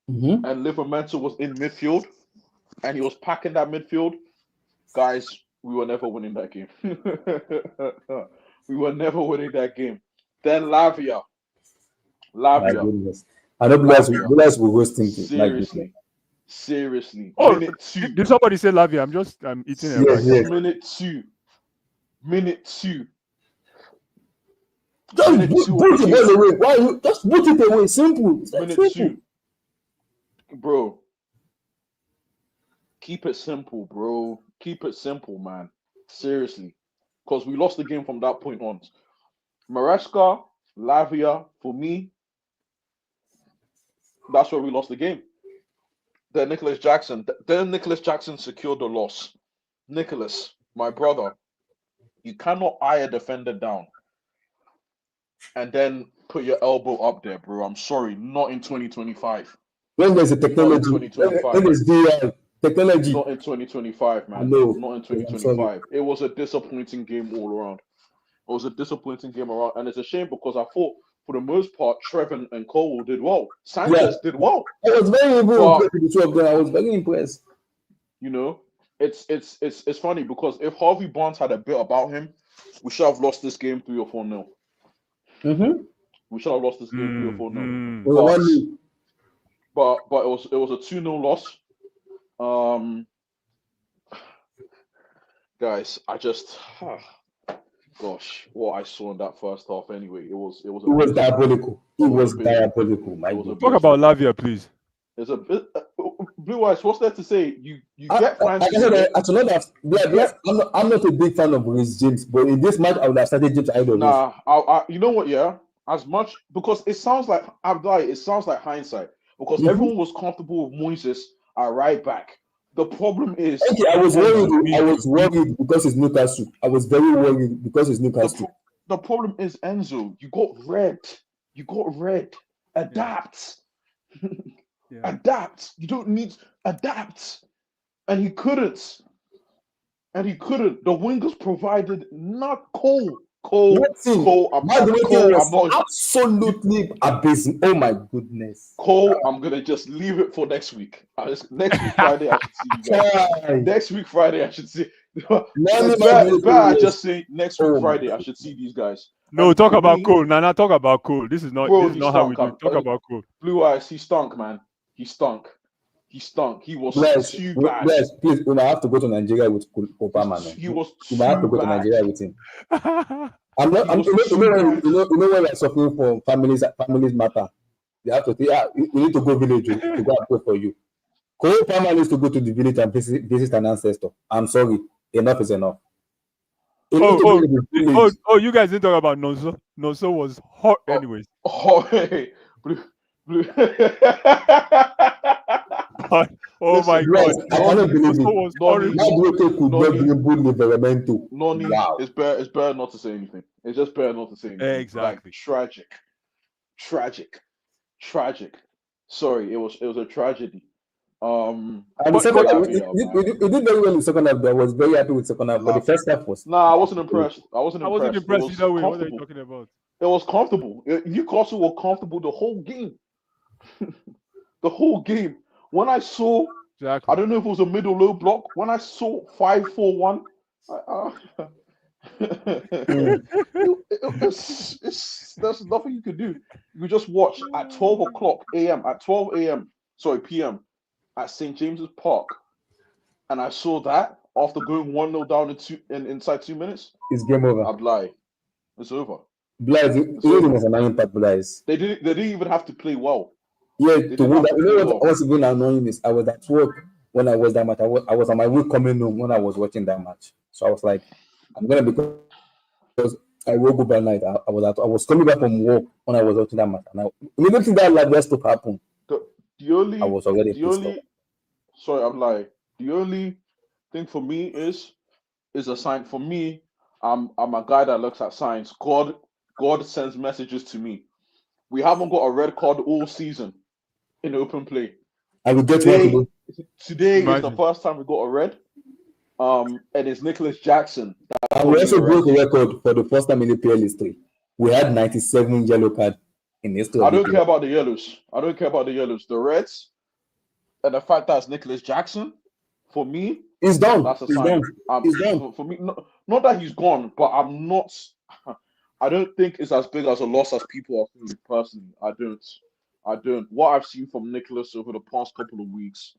And Liverpool was in midfield, and he was packing that midfield. Guys, we were never winning that game. We were never winning that game. Then Lavia. My goodness. I don't realize we were thinking. Seriously. Oh, minute 2. Did somebody say Lavia? I'm eating it. Yes. Minute 2. Just put the ball away. Why you just put it away? Simple. Minute 2. Bro. Keep it simple, bro. Keep it simple, man. Seriously. Because we lost the game from that point on. Maresca, Lavia, for me, that's where we lost the game. Then Nicholas Jackson secured the loss. Nicholas, my brother, you cannot eye a defender down and then put your elbow up there, bro. I'm sorry, not in 2025. When there's a technology, when there's VR, technology. Not in 2025, man. No. Not in 2025. It was a disappointing game all around. And it's a shame because I thought, for the most part, Trevor and Cole did well. Sanchez did well. I was very impressed with the 2 of them. I was very impressed. You know, it's funny because if Harvey Barnes had a bit about him, we should have lost this game 3 or 4-0. We should have lost this game 3 or 4-0. But it was a 2-0 loss. Guys, I just gosh, what I saw in that first half anyway, it was diabolical. It was diabolical. Talk about Lavia, please. It's a bit Blue Eyes, what's there to say? You get fans. I'm not a big fan of Reece James, but in this match I would have started James Idol. Nah, you know what, yeah? As much because it sounds like hindsight. Because everyone was comfortable with Moises at right back. The problem is I was worried because it's Newcastle. I was very worried because it's Newcastle. The problem is Enzo. You got red. Adapt. Adapt. You don't need adapt. And he couldn't. The wingers provided not Cole. Cole, Nothing. Cole, I'm not. Absolutely abysmal. Oh my goodness. Cole, I'm gonna just leave it for next week. Next week Friday, I should see you guys. Try. Next week Friday, I should see. Nani It's better I Madueke just say next week Oh my Friday, I should see these guys. No, And talk for about me, Cole. Nana, talk about Cole. This is not bro, this is he not how we stunk. do. Talk about Cole. Blue Eyes, he stunk, man. He stunk. He stunk. He was Bless, too bad. bless, please, we might have to go to Nigeria with Obama, man. He was We might have to too go to bad. Nigeria with him. I'm not. He I'm, was you too know, bad. you know when we're suffering from families matter. You have to say, we need to go village to go and pray for you. Cole Palmer needs to go to the village and visit an ancestor. I'm sorry, enough is enough. He needs to go to the village. You guys didn't talk about Nonso. Nonso was hot anyways. Oh, hey, blue. Oh Listen, my Bless, god. I cannot believe Nonso it. was horrible. Madueke could not dribble Liverpool. Noni, Wow. it's better not to say anything. It's just better not to say anything. Exactly. Like, tragic. Sorry, it was a tragedy. And the second half, we did very well in the second half. I was very happy with the second half. But the first half was. Nah, I wasn't impressed. I wasn't impressed either way. What are you talking about? It was comfortable. Newcastle were comfortable the whole game. The whole game. When I saw, Exactly. I don't know if it was a middle low block. When I saw 5-4-1, there's nothing you could do. You just watch at 12 o'clock a.m. at 12 a.m. Sorry, p.m. at St. James's Park, and I saw that after going 1-0 down inside 2 minutes. It's game over. I'd lie. It's over. Blaise, it was an annoying part, Blaise. They didn't even have to play well. Yeah, to win that. You know what was even annoying is I was at work when I was that match. I was on my way coming home when I was watching that match. So I was like, I'm gonna because I woke up at night. I was coming back from work when I was watching that match, and I immediately that like that stuff happened. The only I was already pissed off. Sorry, I'm lying. The only thing for me is a sign. For me, I'm a guy that looks at signs. God sends messages to me. We haven't got a red card all season in open play. I will get today. Today Imagine. is the first time we got a red. And it's Nicholas Jackson. And we also broke a record for the first time in the PL history. We had 97 yellow cards in history. I don't care about the yellows. The reds and the fact that it's Nicholas Jackson, for me, it's done. That's a it's sign. Done. It's done. For me, not that he's gone, but I'm not. I don't think it's as big as a loss as people are feeling personally. I don't. What I've seen from Nicholas over the past couple of weeks,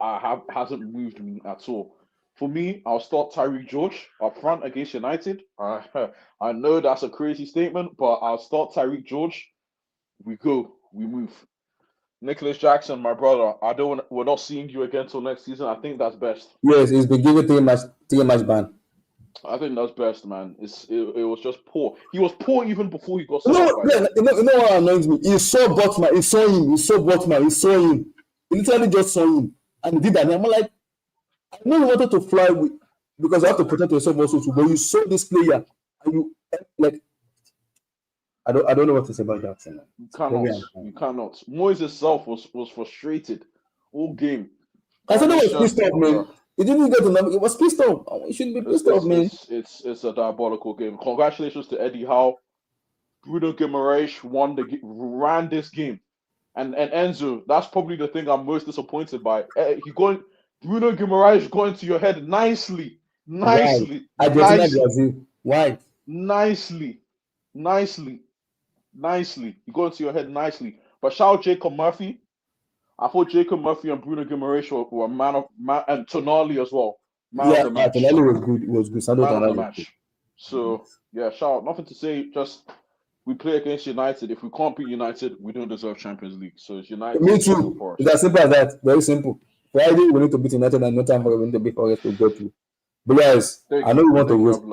hasn't moved me at all. For me, I'll start Tyreek George up front against United. I know that's a crazy statement, but I'll start Tyreek George. We move. Nicholas Jackson, my brother. We're not seeing you again till next season. I think that's best. Yes, he's been given 3-match ban. I think that's best, man. It was just poor. He was poor even before he got. You know what annoys me? He saw Botman. He saw him. He saw Botman. He saw him. He literally just saw him and he did that. And I'm like, I know you wanted to fly with because you have to protect yourself also too. But you saw this player and you like. I don't know what to say about Jackson. You cannot. Moyes himself was frustrated all game. I said it was pissed off, man. He didn't get the number. It was pissed off. He shouldn't be pissed off, man. It's a diabolical game. Congratulations to Eddie Howe. Bruno Guimaraes ran this game, and Enzo. That's probably the thing I'm most disappointed by. Bruno Guimaraes going to your head nicely. Why? Nicely. He got into your head nicely. But shout out Jacob Murphy. I thought Jacob Murphy and Bruno Guimaraes were man and Tonali as well. Tonali was good. Man of the match. So yeah, shout out. Nothing to say. Just we play against United. If we can't beat United, we don't deserve Champions League. So it's United. Me too. It's as simple as that. Very simple. Friday we need to beat United and no time for them to beat for us to go to. Blaise, I know you want to waste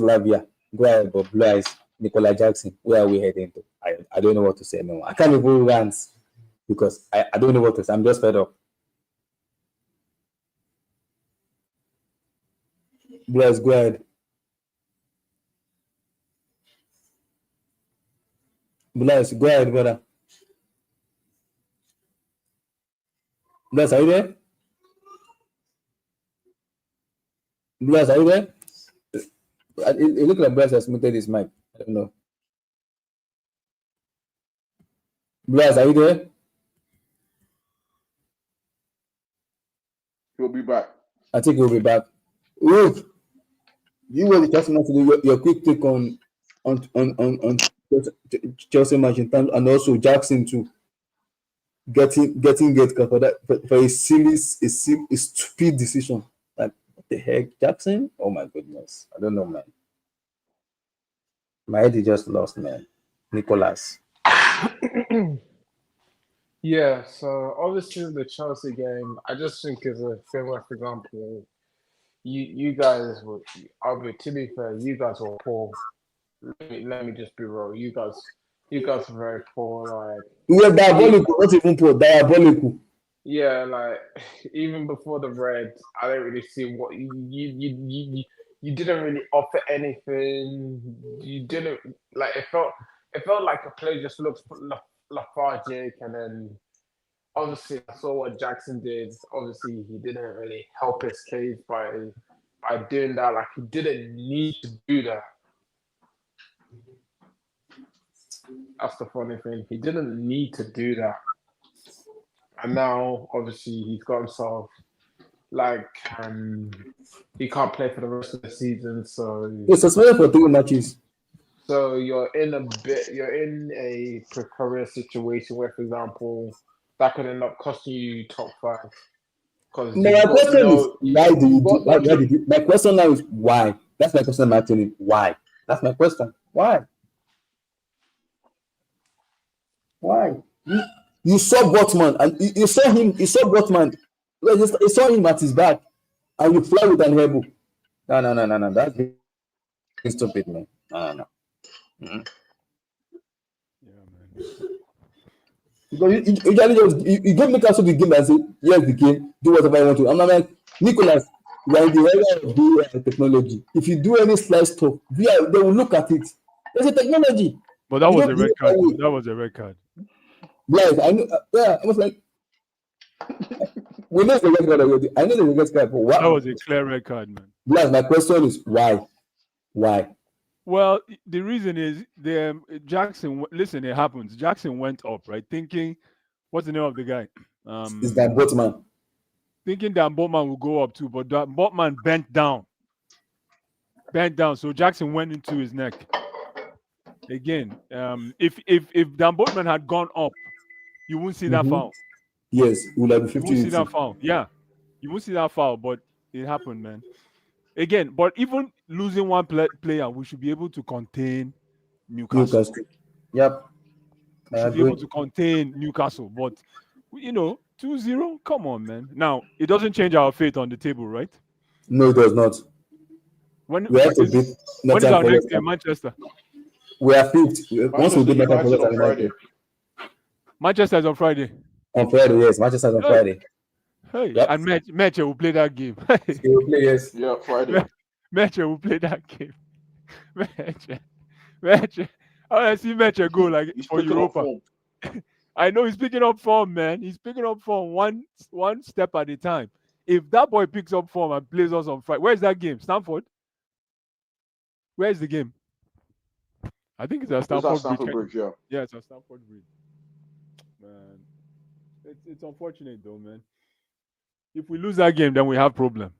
Lavia. Go ahead, but Blaise, Nicola Jackson, where are we heading to? I don't know what to say anymore. I can't even rant because I don't know what to say. I'm just fed up. Blaise, go ahead. Blaise, go ahead, brother. Blaise, are you there? Blaise, are you there? It looked like Bryce has muted his mic. I don't know. Bryce, are you there? He'll be back. I think he'll be back. Look, you were the Chelsea match today. Your quick take on Chelsea match in terms, and also Jackson too. Getting get for that for a silly, a stupid decision. Like what the heck, Jackson? Oh my goodness, I don't know, man. My head is just lost, man. Nicholas. Yeah, so obviously the Chelsea game, I just think is a thing where, for example, you guys were, to be fair, you guys were poor. Let me just be real. You guys were very poor. Like We were diabolical, not even poor, diabolical. yeah, like even before the red, I don't really see what you didn't really offer anything. You didn't like it felt like a play just looked lethargic, and then obviously I saw what Jackson did. Obviously he didn't really help his case by doing that. Like he didn't need to do that. That's the funny thing. He didn't need to do that. And now obviously he's got himself like he can't play for the rest of the season, so He's suspended for 3 matches. so you're in a precarious situation where, for example, that could end up costing you top 5. Because My question is why do you do why did you, my question now is why? That's my question, Martin. Why? That's my question. Why? Why? You saw Botman and you saw him, you saw Botman, you saw him at his back and you fly with an elbow. No. That's stupid, man. No. Mm-hmm. Yeah, man. Because you usually you give Newcastle the game and say, yes, the game, do whatever you want to. I'm not like, Nicholas, we are in the era of VR technology. If you do any slice stuff, VR, they will look at it. There's a technology. But that was a red card. That was a red card. Yes, I know. Yeah, I was like, we know the red card already. I know the red card, but what? That was a clear red card, man. Yes, my question is why? Why? Well, the reason is Jackson. Listen, it happens. Jackson went up, right, thinking, what's the name of the guy? Is that Botman? Thinking that Botman will go up too, but that Botman bent down. So Jackson went into his neck. Again, if Dan Botman had gone up, you wouldn't see that foul. Yes, it would have been 50. You won't see that foul. Yeah, you won't see that foul, but it happened, man. Again, but even losing one player, we should be able to contain Newcastle. Yep. We should be able to contain Newcastle, but 2-0. Come on, man. Now it doesn't change our fate on the table, right? No, it does not. When have to beat when is our next game? Manchester. We are 5th. Once we beat United on Friday. Manchester is on Friday. On Friday, yes. Manchester is on Friday. Hey, yep. And Meche will play that game. He will play, yes. Yeah, Friday. Meche will play that game. Meche. I see Meche go like he's for Europa. I know he's picking up form, man. He's picking up form one step at a time. If that boy picks up form and plays us on Friday, where's that game? Stamford? Where's the game? I think it's at Stamford Bridge. Yeah. Yeah, it's at Stamford Bridge. Man, it's unfortunate though, man. If we lose that game, then we have problem.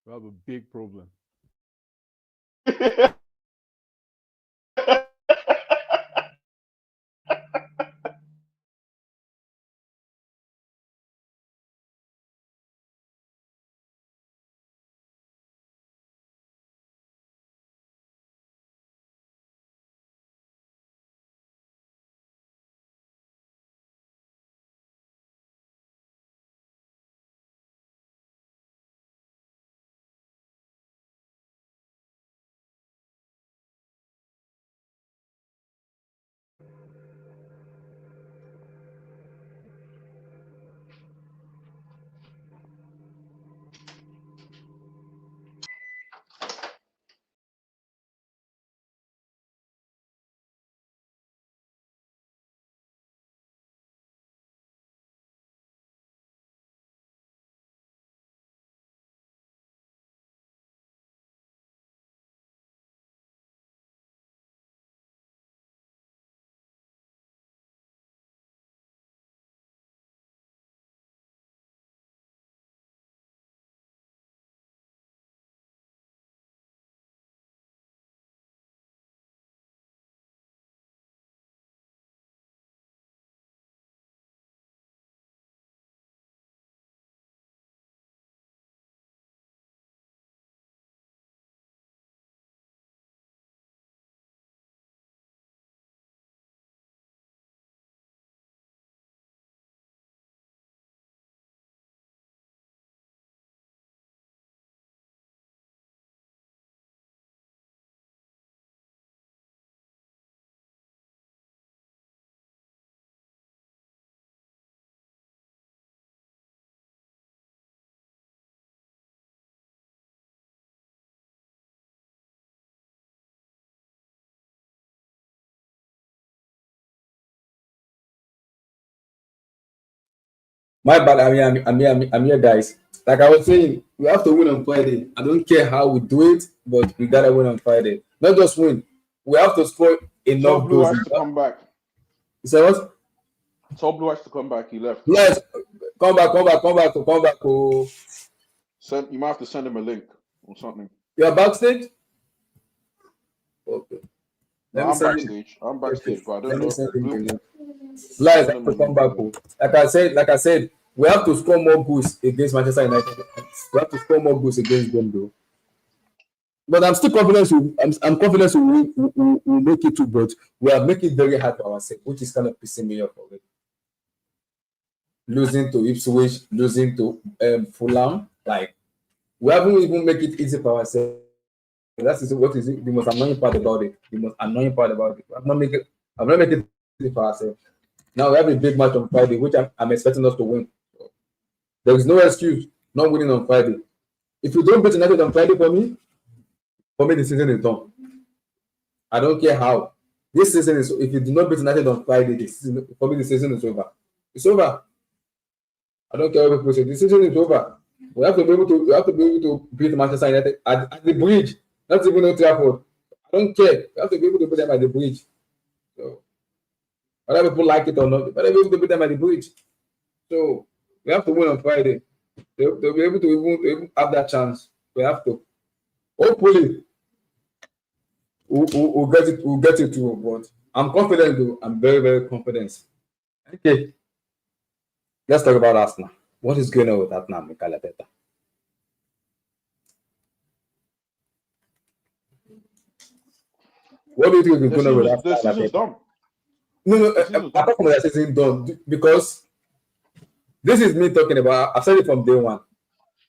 We have a big problem. My bad. I'm here, guys. Like I was saying, we have to win on Friday. I don't care how we do it, but we gotta win on Friday. Not just win. We have to score Tell enough Blue goals. Eyes to come back. So what? Tell Blue Eyes to come back. He left. Yes, come back. Oh, You might have to send him a link or something. you're backstage. Okay. No, Let me I'm send him. backstage. I'm backstage, but I Let don't me know. send him the Blue, link. Lies send have him to a come link. back. Oh. Like I said, we have to score more goals against Manchester United. We have to score more goals against them, though. But I'm still confident. I'm confident we'll make it too. But we are making it very hard for ourselves, which is kind of pissing me off already. Losing to Ipswich, losing to Fulham, like we haven't even make it easy for ourselves. That is what is the most annoying part about it. The most annoying part about it. I'm not making it easy for ourselves. Now we have a big match on Friday, which I'm expecting us to win. There is no excuse not winning on Friday. If you don't beat United on Friday for me the season is done. I don't care how. This season is if you do not beat United on Friday, the season is over. It's over. I don't care what people say. The season is over. We have to be able to beat Manchester United at the bridge, not even Old Trafford. I don't care. We have to be able to beat them at the bridge. So whether people like it or not, we have to be able to beat them at the bridge. So we have to win on Friday. They'll be able to even have that chance. We have to. Hopefully, we'll get it. We'll get it too. But I'm confident, though. I'm very, very confident. Okay, let's talk about Arsenal. What is going on with Arsenal, Mikel Arteta? What do you think is going on with Arsenal? The season's done. No. Apart from that season done, because this is me talking about. I've said it from day one.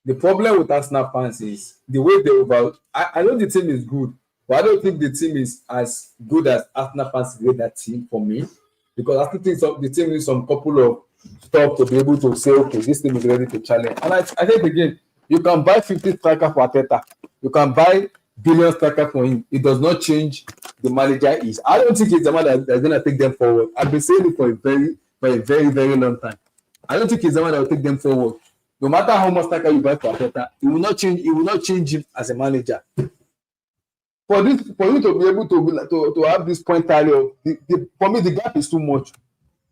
The problem with Arsenal fans is the way they over. I know the team is good, but I don't think the team is as good as Arsenal fans rate that team for me. Because I still think the team needs some couple of stuff to be able to say, okay, this team is ready to challenge. And I think again, you can buy 50 striker for Arteta. You can buy billion striker for him. It does not change the manager is. I don't think he's the man that's going to take them forward. I've been saying it for a very, very long time. I don't think he's the man that will take them forward. No matter how much striker you buy for Arteta, it will not change. It will not change him as a manager. For you to be able to have this point tally, for me the gap is too much.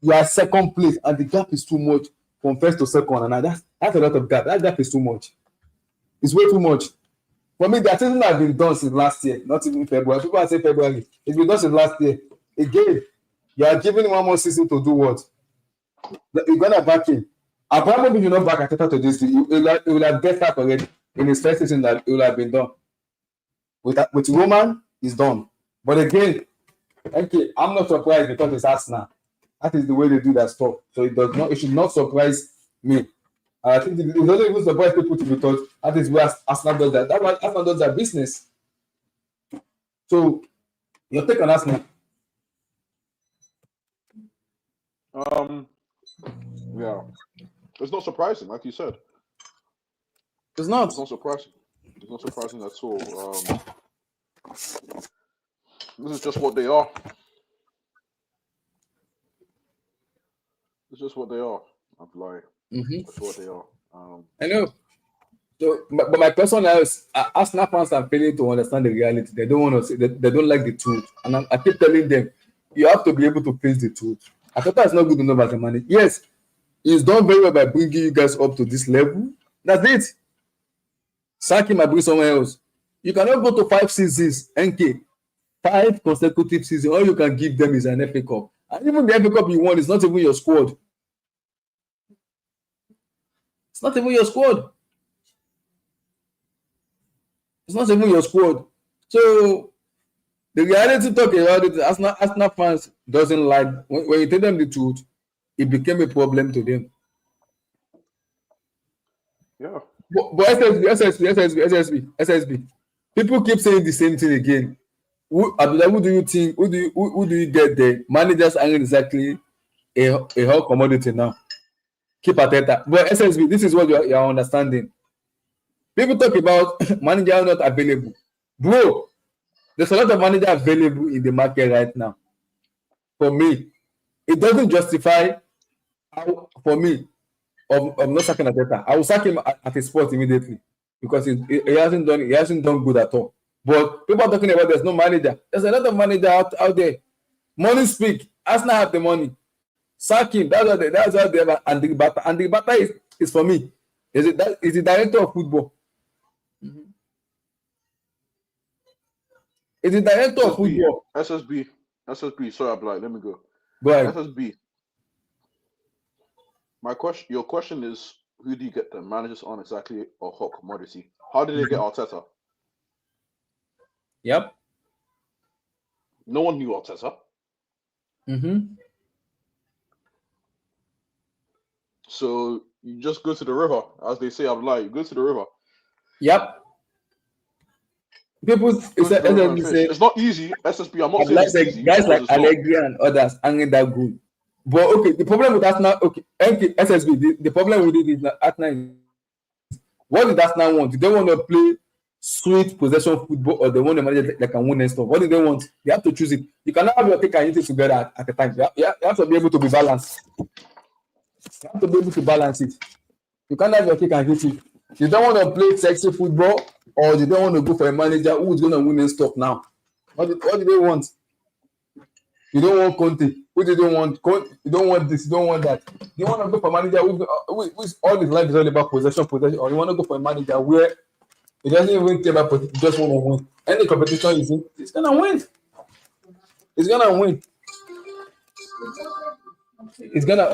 You are second place, and the gap is too much from first to second, and that's a lot of gap. That gap is too much. It's way too much. For me, that season has been done since last year, not even February. People say February. It's been done since last year. Again, you are giving one more season to do what? You're gonna back him. Apparently, you not back Arteta to this. It will have get that already in his first season that it will have been done. With Roman, it's done. But again, okay, I'm not surprised because it's Arsenal. That is the way they do that stuff. So it should not surprise me. I think it doesn't even surprise people because that is where Arsenal does that. That's why Arsenal does their business. So your take on Arsenal? Yeah. It's not surprising, like you said. It's not. It's not surprising. It's not surprising at all. This is just what they are. It's just what they are. I'm lying. That's what they are. I know. So, but my question is, Arsenal fans are failing to understand the reality. They don't want to see. They don't like the truth, and I keep telling them, you have to be able to face the truth. Arteta is not good enough as a manager. Yes, he's done very well by bringing you guys up to this level. That's it. Sack him and bring someone else. You cannot go to 5 seasons, NK. 5 consecutive seasons. All you can give them is an FA Cup. And even the FA Cup you won is not even your squad. It's not even your squad. It's not even your squad. So the reality talking about it, Arsenal fans doesn't like when you tell them the truth, it became a problem to them. Yeah. But SSB. People keep saying the same thing again. Who do you think? Who do you get there? Managers aren't exactly a hot commodity now. Keep Arteta. But SSB, this is what you are understanding. People talk about manager not available. Bro, there's a lot of manager available in the market right now. For me, it doesn't justify how, for me, of not sacking Arteta. I will sack him at his spot immediately because he hasn't done good at all. But people are talking about there's no manager. There's a lot of manager out there. Money speak. Arsenal have the money. Sack him. That's what they have. And the Bata is for me. Is the director of football. Is the director of football. SSB. Sorry, I'm like, let me go. Go ahead. SSB. Your question is, who do you get the managers on exactly a hot commodity? How did they get Arteta? Yep. No one knew Arteta. So you just go to the river, as they say. I'm like, you go to the river. Yep. People say it's not easy. SSB. I'm not saying it's easy. Guys like Allegri and others aren't that good. But okay, the problem with Arsenal, SSB, the problem with it is that Arsenal, what did Arsenal want? Do they want to play sweet possession football, or they want a manager that can win and stuff? What do they want? They have to choose it. You cannot have your cake and eat it together at a time. You have to be able to be balanced. You have to be able to balance it. You can't have your cake and eat it. You don't want to play sexy football, or you don't want to go for a manager who's going to win and stuff now. What do they want? You don't want Conte. Who do you want? You don't want this. You don't want that. You want to go for a manager who's all his life is all about possession, or you want to go for a manager where he doesn't even care about it, just want to win. Any competition he's in, he's gonna win. He's gonna win.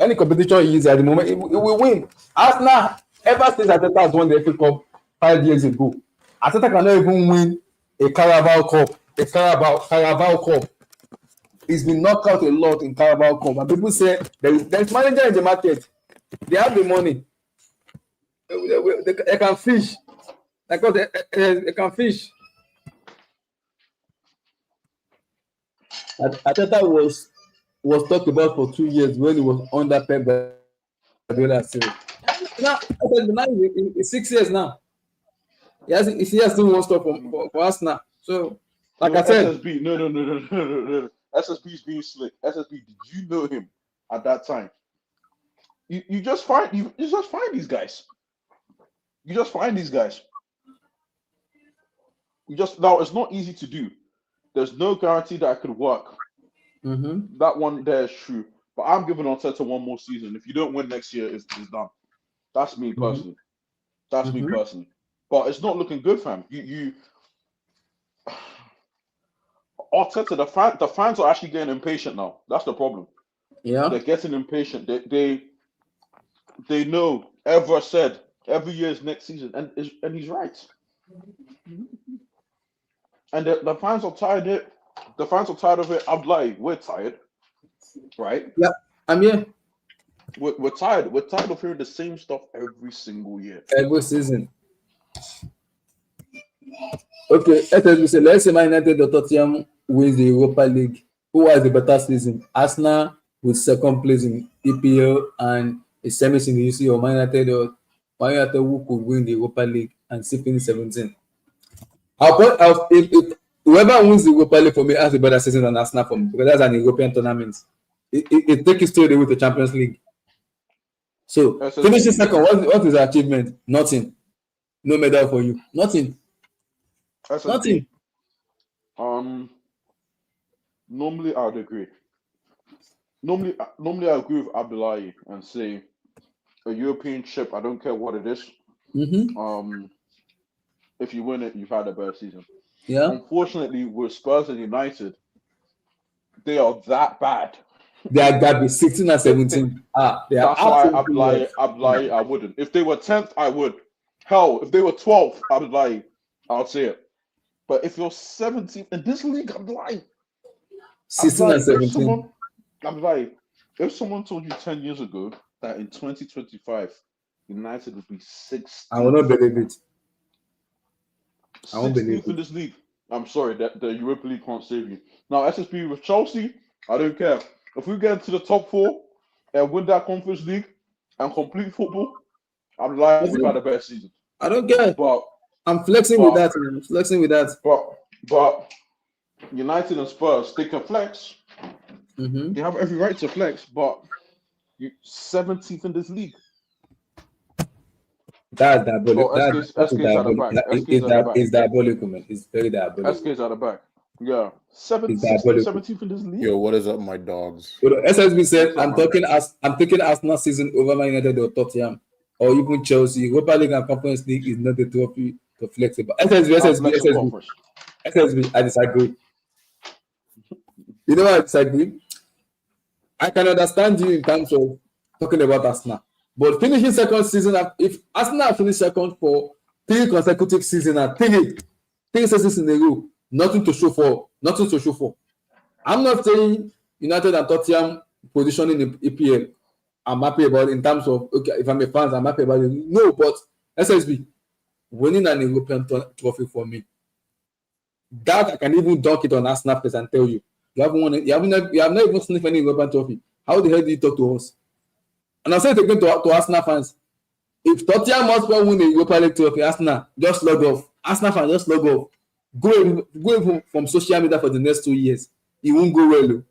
Any competition he is at the moment, he will win. Arsenal, ever since Arteta has won the FA Cup 5 years ago, Arteta cannot even win a Carabao Cup. Carabao Cup. He's been knocked out a lot in Carabao Cup, and people say there's manager in the market. They have the money. They can fish. They can fish. Arteta was talked about for 2 years when he was under Pep Guardiola. Now it's 6 years now. He has still one stop for Arsenal. So, like I said, SSB, no. SSB is being slick. SSB, did you know him at that time? You just find these guys. You just find these guys. Now it's not easy to do. There's no guarantee that it could work. That one there is true. But I'm giving Arteta one more season. If you don't win next year, it's done. That's me personally. That's me personally. But it's not looking good, fam. Arteta, the fans are actually getting impatient now. That's the problem. Yeah, they're getting impatient. They know. Ever said every year is next season, and he's right. And the fans are tired of it. The fans are tired of it. I'm like, we're tired, right? Yeah, I'm here. We're tired. We're tired of hearing the same stuff every single year, every season. Okay, let's say Man United or Tottenham wins the Europa League. Who has the better season? Arsenal with second place in EPL and a semis in the UC, or Man United who could win the Europa League and still finish 17. If whoever wins the Europa League for me has a better season than Arsenal for me, because that's an European tournament. It takes you straight away with the Champions League. So finishing second, what is the achievement? Nothing. No medal for you. Nothing. Nothing. Normally I would agree. Normally I agree with Abdullahi and say a European chip, I don't care what it is. If you win it, you've had a better season. Yeah. Unfortunately, with Spurs and United, they are that bad. They are that be 16 and 17. That's why I wouldn't. If they were 10th, I would. Hell, if they were 12th, I'd say it. But if you're 17th in this league, I'm like 16 and 17. If someone told you 10 years ago that in 2025 United would be 6th, I will not believe it. I won't believe it. In this league. I'm sorry that the Europa League can't save you. Now, SSP with Chelsea, I don't care. If we get into the top 4 and win that Conference League and complete football, I'm like, we've had a better season. I don't care. But I'm flexing with that. I'm flexing with that. But United and Spurs, they can flex. They have every right to flex, but you 17th in this league. That's diabolical. Oh, That is SK's at the diabolical. back. It's, SK's at the back. it's diabolical, man. It's very diabolical. SK's at the back. Yeah. It's 16th, diabolical. 17th in this league. Yo, what is up, my dogs? So the SSB said, What's up, man? I'm taking Arsenal season over Man United or Tottenham or even Chelsea. Europa League and Conference League is not the trophy to flex about. SSB, I disagree. You know why I disagree? I can understand you in terms of talking about Arsenal, but finishing second season, if Arsenal finished second for 3 consecutive seasons and three seasons in a row, nothing to show for. I'm not saying United and Tottenham positioning in the EPL. I'm happy about it in terms of, okay, if I'm a fan, I'm happy about it. No, but SSB winning an European trophy for me. That I can even dunk it on Arsenal place and tell you. You have not even sniffed any European trophy. How the hell do you talk to us? And I'll say it again to Arsenal fans. If Tottenham must win a Europa League trophy, Arsenal, just log off. Arsenal fans, just log off. Go from social media for the next 2 years. It won't go well.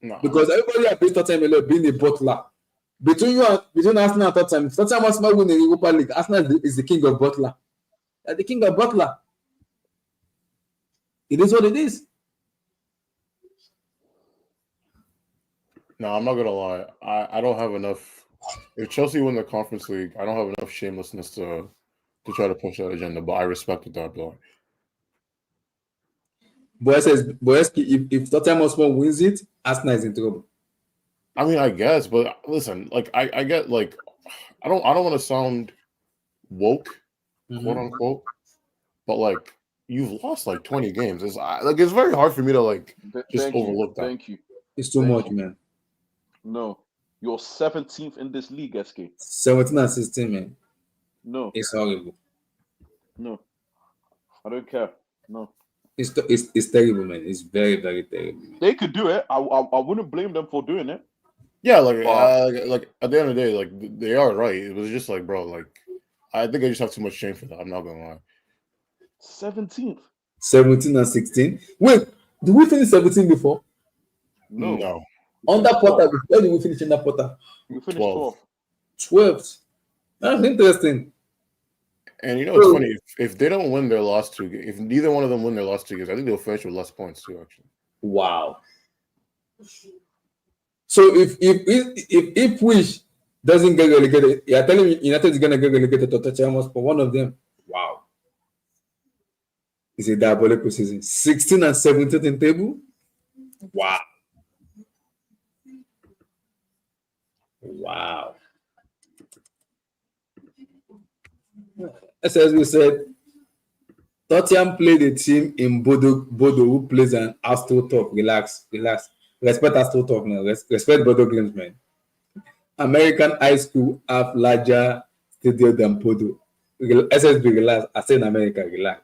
No. Because everybody has Tottenham a lot being a butler. Between Arsenal and Tottenham, if Tottenham must win a Europa League, Arsenal is the king of butler. They're the king of butler. It is what it is. No, I'm not gonna lie. I don't have enough. If Chelsea win the Conference League, I don't have enough shamelessness to try to push that agenda. But I respect that, though. Boyeski, if Tottenham Hotspur wins it, Arsenal is in trouble. I mean, I guess, but listen, like I get like I don't want to sound woke, quote unquote, but like you've lost like 20 games. It's very hard for me to like just overlook that. Thank you. It's too much, man. No, you're 17th in this league, SK. 17 and 16, man. No, It's horrible. no, I don't care. No, It's terrible, man. It's very, very terrible. Man. they could do it. I wouldn't blame them for doing it. Yeah, like at the end of the day, like they are right. It was just like, bro, like I think I just have too much shame for that. I'm not gonna lie. 17th. 17 and 16. Wait, did we finish 17 before? No. Under Potter, where did we finish under Potter? We finished 12th. 12th. That's interesting. And you know it's funny if they don't win their last 2 games, if neither one of them win their last 2 games, I think they'll finish with less points too. Actually, Wow. So if Ipswich doesn't get relegated, you're telling me United is gonna get relegated to Tottenham for one of them. Wow. It's a diabolical season. 16 and 17 in table. Wow. Wow. As we said, Tottenham played a team in Bodo who plays an Astro Talk. Relax. Respect Astro Talk now. Respect Bodo Glimpse, man. American high school have larger stadium than Bodo. SSB, relax. I say in America, relax.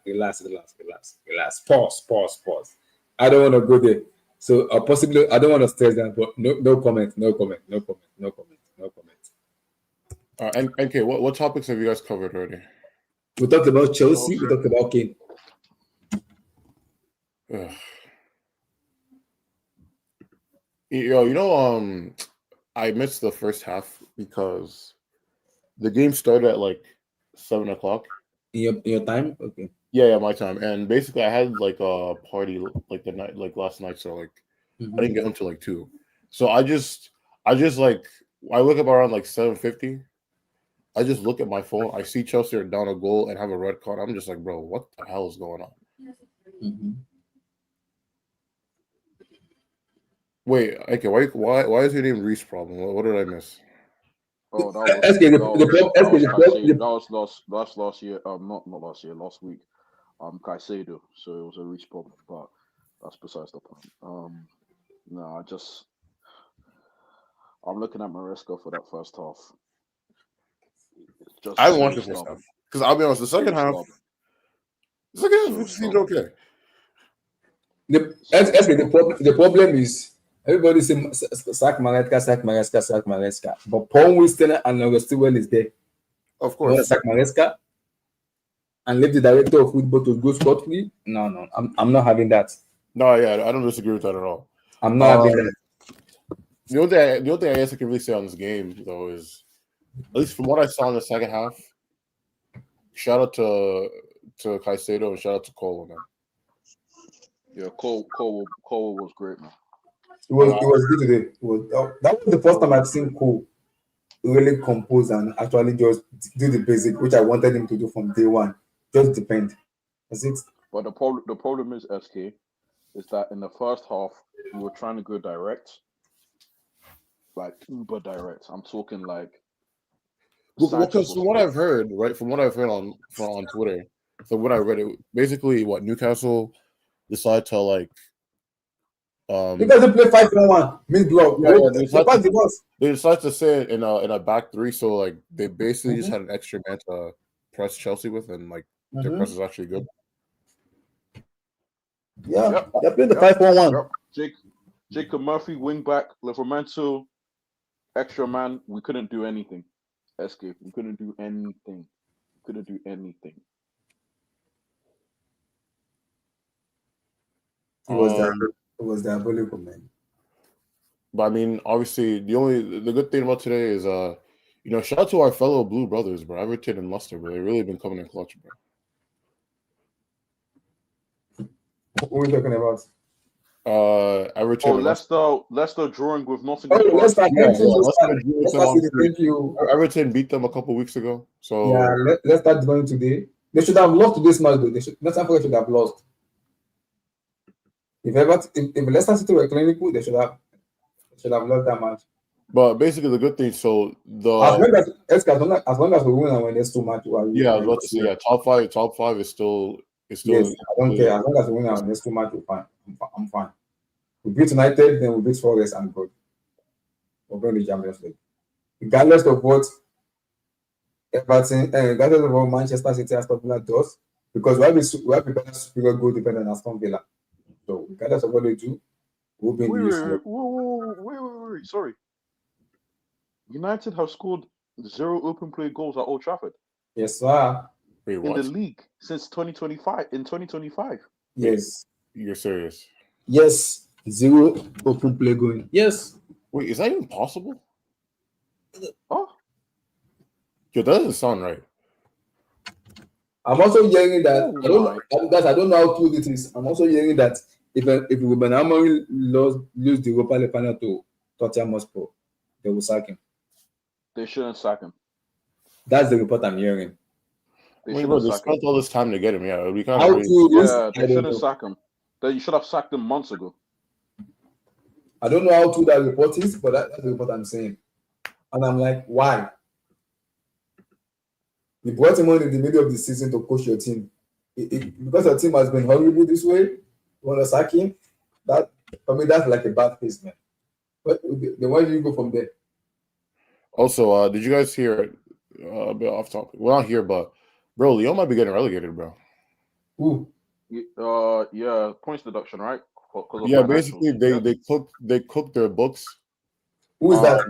Pause. I don't want to go there. So possibly, I don't want to stress that, but no comment. and okay, what topics have you guys covered already? We talked about Chelsea. We talked about Kane. Ugh. Yo, I missed the first half because the game started at like 7:00. In your time, okay. Yeah, my time. And basically, I had like a party like the night, like last night, so like I didn't get home till like 2. So I just like I wake up around like 7:50. I just look at my phone. I see Chelsea are down a goal and have a red card. I'm just like, bro, what the hell is going on? Wait, okay, why is your name Reese problem? What did I miss? Oh, that was last year. Not last year. Last week. Caicedo. So it was a reach problem, but that's besides the point. No, I'm looking at Maresca for that first half. I haven't watched the first half because I'll be honest. The second half seems okay. The problem is everybody saying sack Maresca, but Paul Winston and Augustine is there. Of course, sack Maresca and leave the director of football to go scot-free. No, I'm not having that. No, yeah, I don't disagree with that at all. I'm not having that. The only thing I guess I can really say on this game though is, at least from what I saw in the second half, shout out to Caicedo and shout out to Cole, man. Yeah, Cole was great, man. It was good today. That was the first time I've seen Cole really compose and actually just do the basic, which I wanted him to do from day one. Just depend. That's it. But the problem is, SK, is that in the first half we were trying to go direct, like uber direct. I'm talking like. Because from what I've heard, right, from what I've heard on Twitter, from what I read, it basically what Newcastle decided to like. Because they play 5-1 mid block. They decided to say it in a back three, so like they basically just had an extra man to press Chelsea with, and like their press is actually good. Yeah, they played the 5-1. Jacob Murphy, wing back, Livramento, extra man. We couldn't do anything. Escape. We couldn't do anything. It was diabolical, man. But I mean, obviously, the good thing about today is, shout out to our fellow Blue brothers, bro. Everton and Leicester, bro. They've really been coming in clutch, bro. What are we talking about? Everton. Leicester drawing with Nottingham. Oh, Leicester. Thank you. Everton beat them a couple weeks ago. So yeah, Leicester going today. They should have lost today's match, though. Leicester should have lost. If Leicester City were clinical, they should have lost that match. But basically, the good thing, so as long as we win and win next two matches, I was about to say, top five is still. Yes, I don't care. As long as we win our next two matches, we're fine. I'm fine. We beat United, then we beat Forest and good. We're going to the Champions League. Regardless of what Everton, regardless of what Manchester City and Aston Villa does, because we have a better superior goal defender than Aston Villa. So regardless of what they do, we'll be in the Wait. Sorry. United have scored 0 open play goals at Old Trafford. Yes, sir. Wait, in the league since 2025. In 2025. Yes. You're serious? Yes. 0 open play going. Yes. Wait, is that even possible? Oh. Yo, that doesn't sound right. I'm also hearing that I don't know how true it is. I'm also hearing that if Ruben Amorim lose the Europa League final to Tottenham Hotspur, they will sack him. They shouldn't sack him. That's the report I'm hearing. They spent all this time to get him. Yeah, we can't. They shouldn't sack him. You should have sacked him months ago. I don't know how true that report is, but that's the report I'm saying. And I'm like, why? You brought him on in the middle of the season to coach your team. Because your team has been horrible this way, you want to sack him? That, for me, that's like a bad face, man. But then why do you go from there? Also, did you guys hear a bit off topic? Well, not here, but bro, Lyon might be getting relegated, bro. Who? Yeah, points deduction, right? Yeah, basically they cooked their books. Who is that?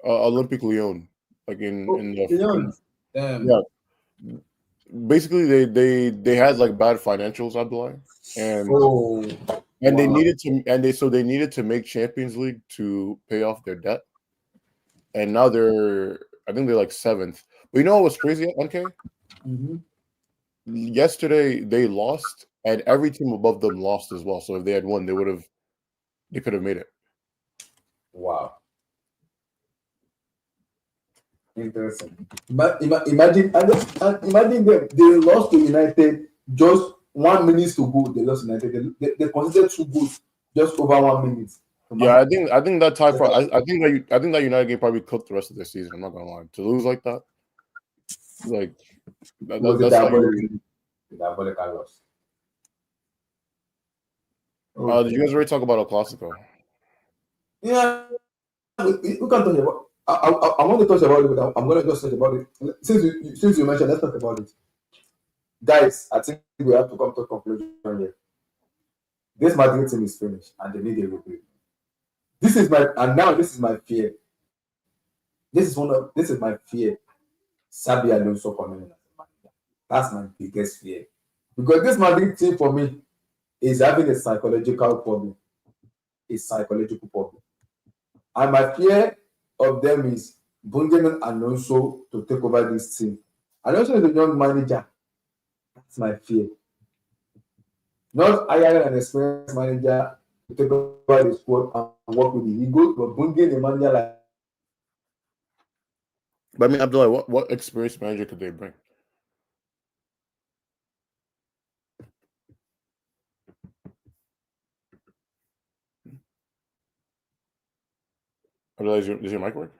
Olympique Lyon, like in the Lyon. Damn. Yeah. Basically, they had like bad financials, I believe, and they needed to make Champions League to pay off their debt, and now I think they're like 7th. But you know what was crazy, NK? Mm-hmm. Yesterday they lost, and every team above them lost as well. So if they had won, they could have made it. Wow. Interesting. Imagine them. They lost to United just 1 minute to go. They lost United. They considered 2 goals just over 1 minute. Yeah, I think that time for I think that United game probably cooked the rest of their season. I'm not gonna lie. To lose like that, like that's diabolical loss. Did you guys already talk about El Clasico? Yeah, we can talk about. I want to touch about it, but I'm going to just talk about it. Since you mentioned, let's talk about it. Guys, I think we have to come to a conclusion here. This Madrid team is finished, and they need a replay. This is my fear. This is my fear. Xabi Alonso coming in as a manager. That's my biggest fear. Because this Madrid team for me is having a psychological problem. And my fear of them is bringing in Alonso to take over this team Alonso is a young manager. That's my fear. Not hiring an experienced manager to take over the squad and work with the ego, but bringing a manager like. But I mean, Abdullah, what experienced manager could they bring? Abdullah, does your mic work?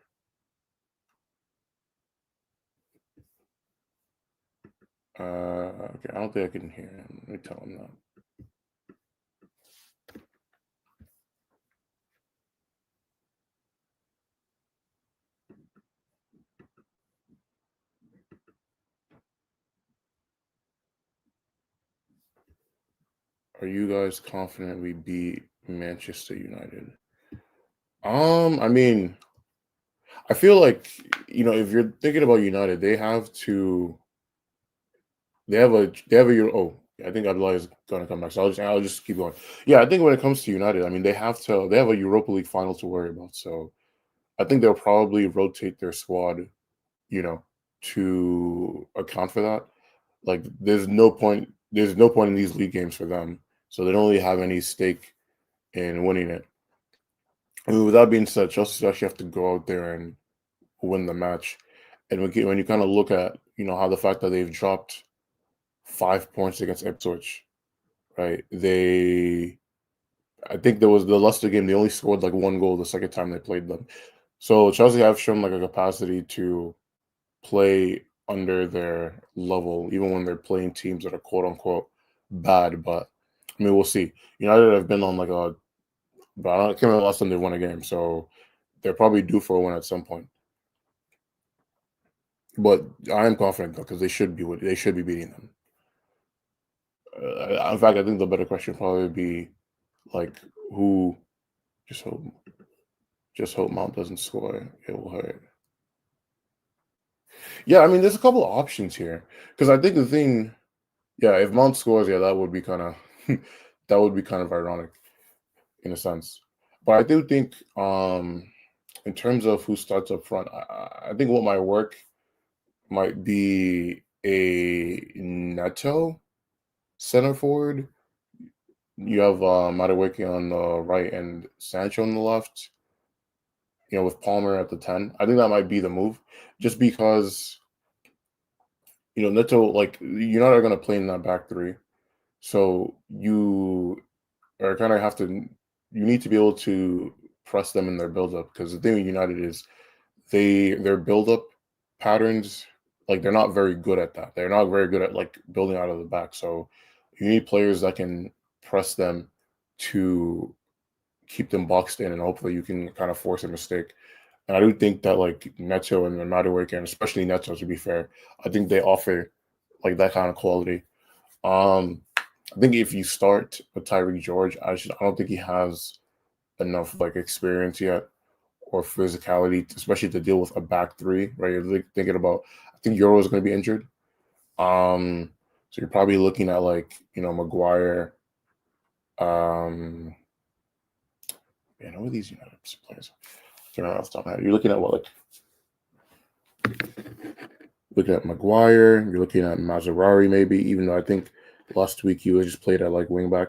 Okay, I don't think I can hear him. Let me tell him that. Are you guys confident we beat Manchester United? I mean, I feel like, if you're thinking about United, they have a Euro. Oh, I think Abdullah is going to come back, so I'll just keep going. Yeah, I think when it comes to United, I mean, they have a Europa League final to worry about. So I think they'll probably rotate their squad, to account for that. Like, there's no point in these league games for them, so they don't really have any stake in winning it. I mean, with that being said, Chelsea actually have to go out there and win the match. And when you kind of look at, how the fact that they've dropped 5 points against Ipswich, right? I think there was the Leicester game, they only scored like 1 goal the second time they played them. So Chelsea have shown like a capacity to play under their level, even when they're playing teams that are quote unquote bad. But I mean, we'll see. United have been on but I can't remember the last time they won a game, so they're probably due for a win at some point. But I am confident though, because they should be beating them. In fact, I think the better question probably would be like, who? Just hope Mount doesn't score. It will hurt. Yeah, I mean, there's a couple of options here because I think the thing, yeah, if Mount scores, yeah, that would be kind of ironic in a sense. But I do think, in terms of who starts up front, I think what might work might be a Neto center forward. You have Madueke on the right and Sancho on the left. With Palmer at the 10. I think that might be the move, just because Neto, like, you're not going to play in that back three, so you are kind of you need to be able to press them in their build-up, because the thing with United is their build-up patterns, like, they're not very good at that. They're not very good at like building out of the back. So you need players that can press them to keep them boxed in, and hopefully you can kind of force a mistake. And I do think that like Neto and Madueke, and especially Neto, to be fair, I think they offer like that kind of quality. I think if you start with Tyreek George, I don't think he has enough like experience yet or physicality, especially to deal with a back three, right? You're thinking about, I think Euro is going to be injured. So you're probably looking at like, Maguire. Man, who are these United players? Off the top of my head. You're looking at what, looking at Maguire, you're looking at Maserati maybe, even though I think last week he was just played at like wingback.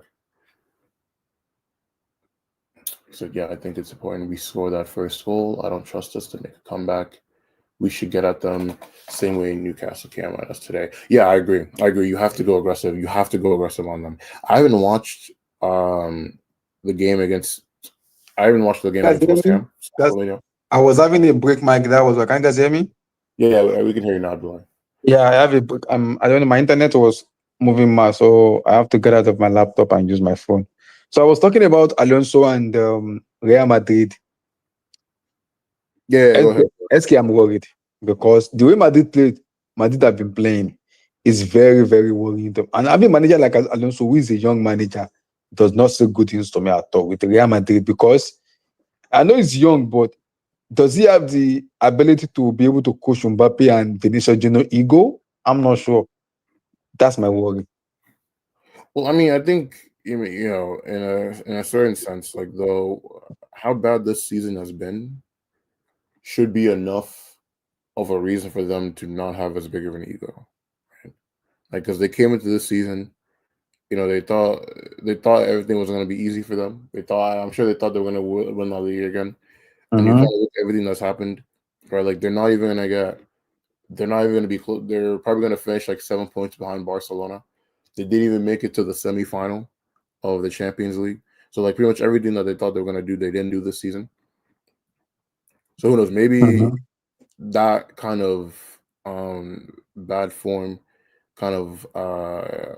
So yeah, I think it's important we score that first goal. I don't trust us to make a comeback. We should get at them same way Newcastle came at us today. Yeah, I agree. You have to go aggressive. You have to go aggressive on them. I haven't watched the game against West Ham. I was having a break mic. That was, can you guys hear me? Yeah, we can hear you now, Abdullah. Yeah, I have a break. I don't know. My internet was moving mad, so I have to get out of my laptop and use my phone. So I was talking about Alonso and Real Madrid. Yeah, go ahead. SK, I'm worried because the way Madrid have been playing is very, very worrying. And having a manager like Alonso, who is a young manager, does not say good things to me at all with Real Madrid, because I know he's young, but does he have the ability to be able to coach Mbappe and Vinicius Junior ego? I'm not sure. That's my worry. Well, I mean, I think, in a certain sense, like, though, how bad this season has been should be enough of a reason for them to not have as big of an ego, right? Like because they came into this season, they thought everything was going to be easy for them. I'm sure they thought they were going to win the league again, and you kind of look at everything that's happened, right? Like they're not even going to be close. They're probably going to finish like 7 points behind Barcelona. They didn't even make it to the semifinal of the Champions League. So like pretty much everything that they thought they were going to do, they didn't do this season. So who knows? Maybe that kind of bad form kind of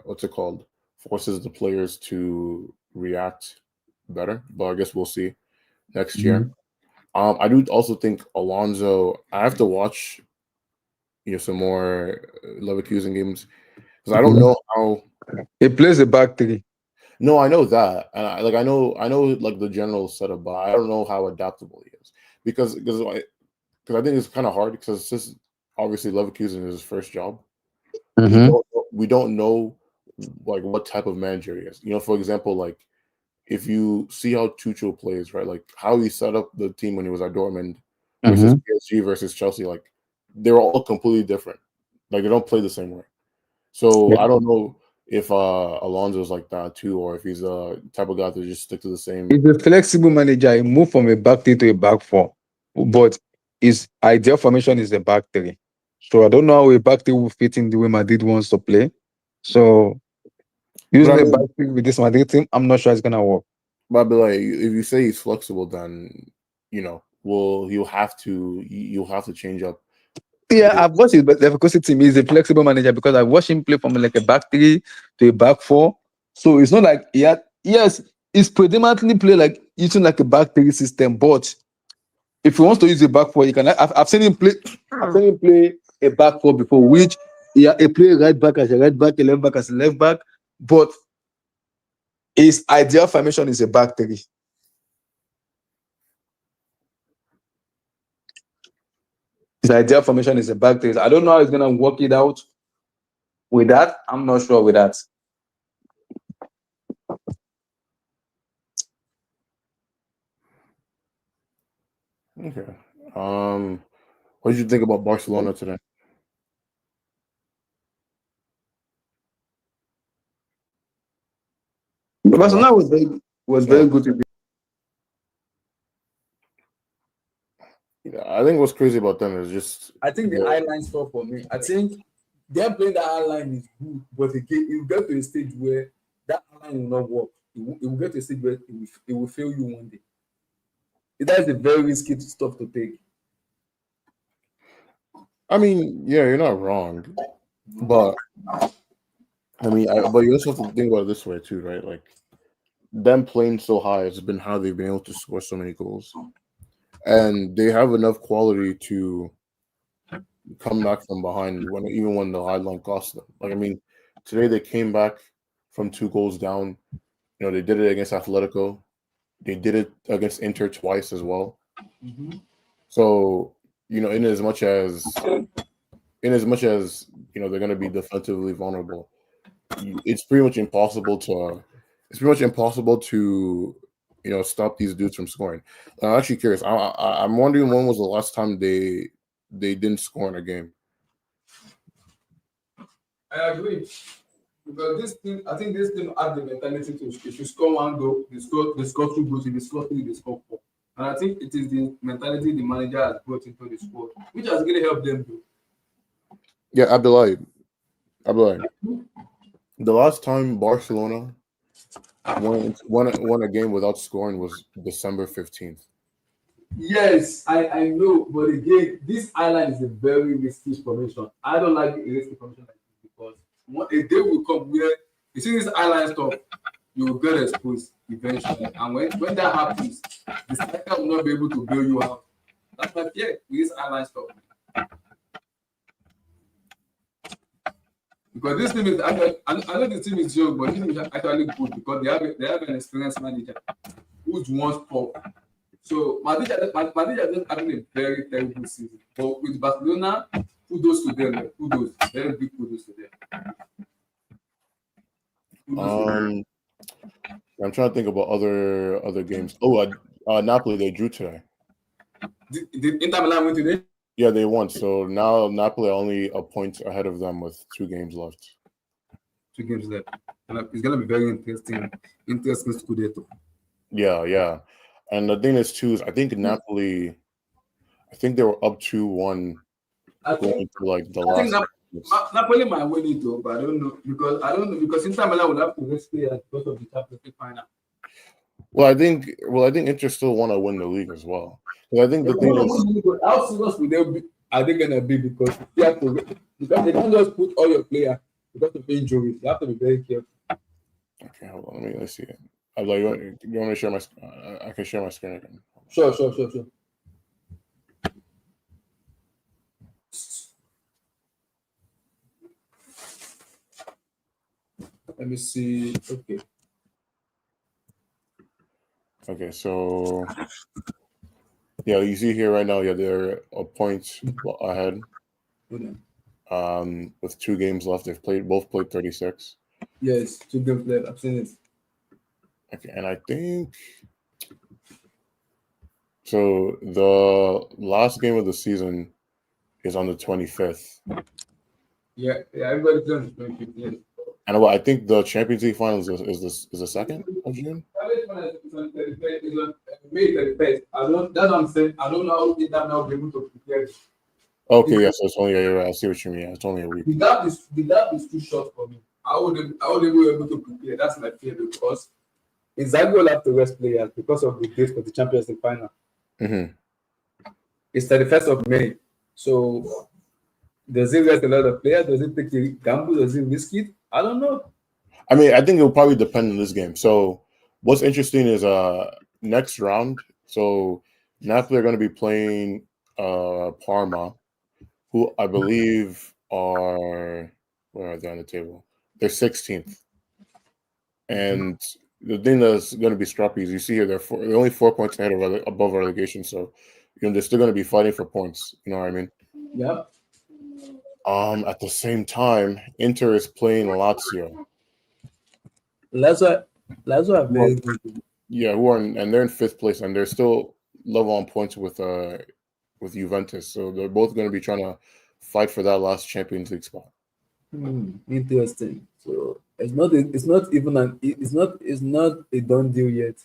what's it called, forces the players to react better. But I guess we'll see next year. I do also think Alonso. I have to watch some more Leverkusen games because I don't know how He plays the back three. No, I know that, and I know like the general setup, but I don't know how adaptable he is because I think it's kind of hard because it's just obviously Leverkusen is his first job. We don't know like what type of manager he is. For example, like if you see how Tuchel plays, right? Like how he set up the team when he was at Dortmund versus PSG versus Chelsea, like they're all completely different. Like they don't play the same way. So I don't know if Alonso's like that too, or if he's the type of guy to just stick to the same. He's a flexible manager. He moved from a back three to a back four, but his ideal formation is a back three. So I don't know how a back three will fit in the way Madrid wants to play. So using a back three with this Madrid team, I'm not sure it's gonna work. But like, if you say he's flexible, then you'll have to change up. Yeah, I've watched his Leverkusen team. He's a flexible manager because I watched him play from like a back three to a back four. So it's not like he's predominantly play like using like a back three system. But if he wants to use a back four, he can. I've seen him play. I've seen him play a back four before, which he play right back as a right back, a left back as a left back. But his ideal formation is a back three. His ideal formation is a back three. I don't know how he's gonna work it out with that. I'm not sure with that. Okay. What did you think about Barcelona today? Barcelona was very good to be. I think what's crazy about them is just. I think the eye line stuff for me. I think them playing that eye line is good, but again, it will get to a stage where that eye line will not work. It will get to a stage where it will fail you one day. That is a very risky stuff to take. I mean, yeah, you're not wrong, but I mean, but you also have to think about it this way too, right? Like them playing so high has been how they've been able to score so many goals, and they have enough quality to come back from behind even when the line cost them. Like I mean, today they came back from 2 goals down. They did it against Atletico. They did it against Inter twice as well. So in as much as they're going to be defensively vulnerable, it's pretty much impossible to stop these dudes from scoring. I'm actually curious. I'm wondering when was the last time they didn't score in a game. I agree. Because this team, I think this team has the mentality to if you score 1 goal, they score 2 goals, if they score 3, they score 4. And I think it is the mentality the manager has brought into the squad, which has really helped them do. Yeah, Abdullahi. The last time Barcelona won a game without scoring was December 15th. Yes, I know, but again, this island is a very risky formation. I don't like a risky formation like this because a day will come where you see this island stuff, you will get exposed eventually. And when that happens, the striker will not be able to bail you out. That's my fear with this island stuff. Because this team is actually, I know the team is young, but this team is actually good because they have an experienced manager who's once top. So Madrid are just having a very terrible season. But with Barcelona, kudos to them. Kudos, very big kudos to them. I'm trying to think about other games. Oh, Napoli, they drew today. The Inter Milan win today? Yeah, they won. So now Napoli are only a point ahead of them with 2 games left. 2 games left. And it's gonna be very interesting Scudetto. Yeah. And the thing is too is I think Napoli, I think they were up 2-1 I going think to like the I think last. Napoli might win it though, but I don't know because Inter Milan will have to rest players because of the Champions League final. Well, I think Inter still want to win the league as well. Because I think the thing is, How serious will they be? Are they gonna be because they have to because they can't just put all your players because of injuries. You have to be very careful. okay, hold on, let's see it. I'm like, you want me to share my? I can share my screen again. Sure. Let me see. Okay, so yeah, you see here right now, yeah, they're a point ahead. With 2 games left, they've both played 36. Yes, 2 games left. I've seen it. Okay, and I think so. The last game of the season is on the 25th. Yeah, everybody's on the 25th. Yes. And I think the Champions League finals is the 2nd of June. May 31st. That's what I'm saying. I don't know how Inter now be able to prepare. Okay, yes, so it's only I see what you mean. It's only a week. The gap is too short for me. How would they be able to prepare? That's my fear because Inzaghi will have to rest players because of the date for the Champions League final. Mm-hmm. It's 31st of May. So does he rest a lot of players? Does he take a gamble? Does he risk it? I don't know. I mean, I think it will probably depend on this game. So what's interesting is next round. So Napoli are going to be playing Parma, who I believe where are they on the table? They're 16th. And the thing that's going to be scrappy is you see here they're only 4 points ahead of above relegation. So they're still going to be fighting for points. You know what I mean? Yeah. At the same time, Inter is playing Lazio. Lazio are very good. Yeah, and they're in 5th place, and they're still level on points with Juventus. So they're both going to be trying to fight for that last Champions League spot. Interesting. So it's not a done deal yet.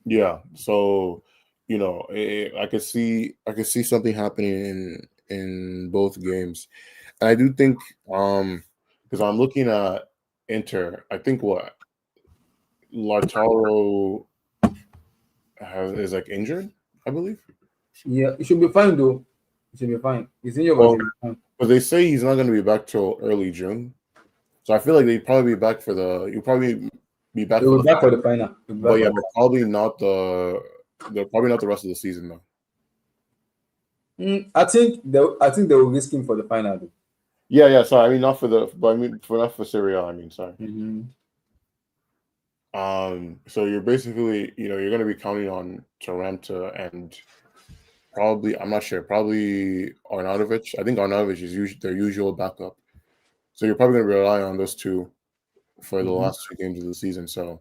Yeah. So I could see something happening in both games, and I do think because I'm looking at Inter, I think what Lautaro is like injured, I believe. Yeah, it should be fine though. It should be fine. He's in your but they say he's not going to be back till early June, so I feel like they'd probably be back for the. You'll probably be back. They'll be back for the final. But yeah, but probably not the. They're probably not the rest of the season though. I think they will risk him for the final. Though. Yeah. Sorry, I mean not for not for Serie A. I mean, sorry. Mm-hmm. So you're basically, you're going to be counting on Taranta and probably, I'm not sure, probably Arnautovic. I think Arnautovic is their usual backup. So you're probably going to rely on those two for the last 2 games of the season. So,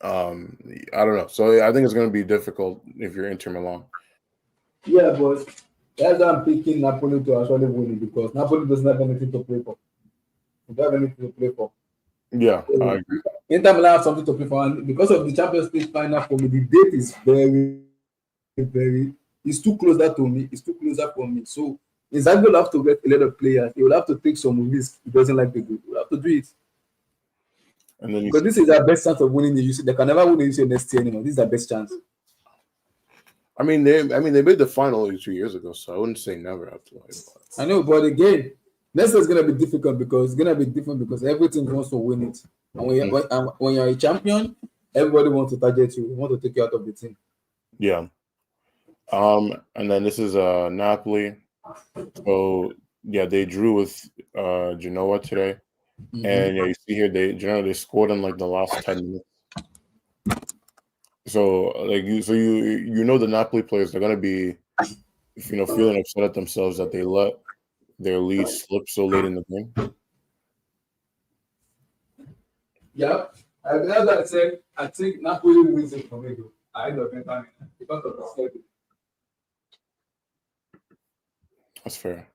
I don't know. So I think it's going to be difficult if you're Inter Milan. Yeah, but that's why I'm picking Napoli to actually win it because Napoli doesn't have anything to play for. They don't have anything to play for. Yeah, so, I agree. Inter Milan have something to play for, and because of the Champions League final for me, the date is very, very. It's too closer to me. It's too closer for me. So Inzaghi will have to get a lot of players. He will have to take some risk. He doesn't like to do. He will have to do it. And then because this is their best chance of winning the UC. They can never win the UC next year anymore. This is their best chance. I mean, they made the final only 2 years ago, so I wouldn't say never have to. I know, but again, next year is gonna be difficult because everything wants to win it. And when you're a champion, everybody wants to target you. They want to take you out of the team. Yeah. And then this is Napoli. So yeah, they drew with Genoa today. And yeah, you see here they scored in like the last 10 minutes. So like the Napoli players are gonna be feeling upset at themselves that they let their lead slip so late in the game. Yeah, as I think Napoli wins it for me though. I don't think because of the schedule. That's fair.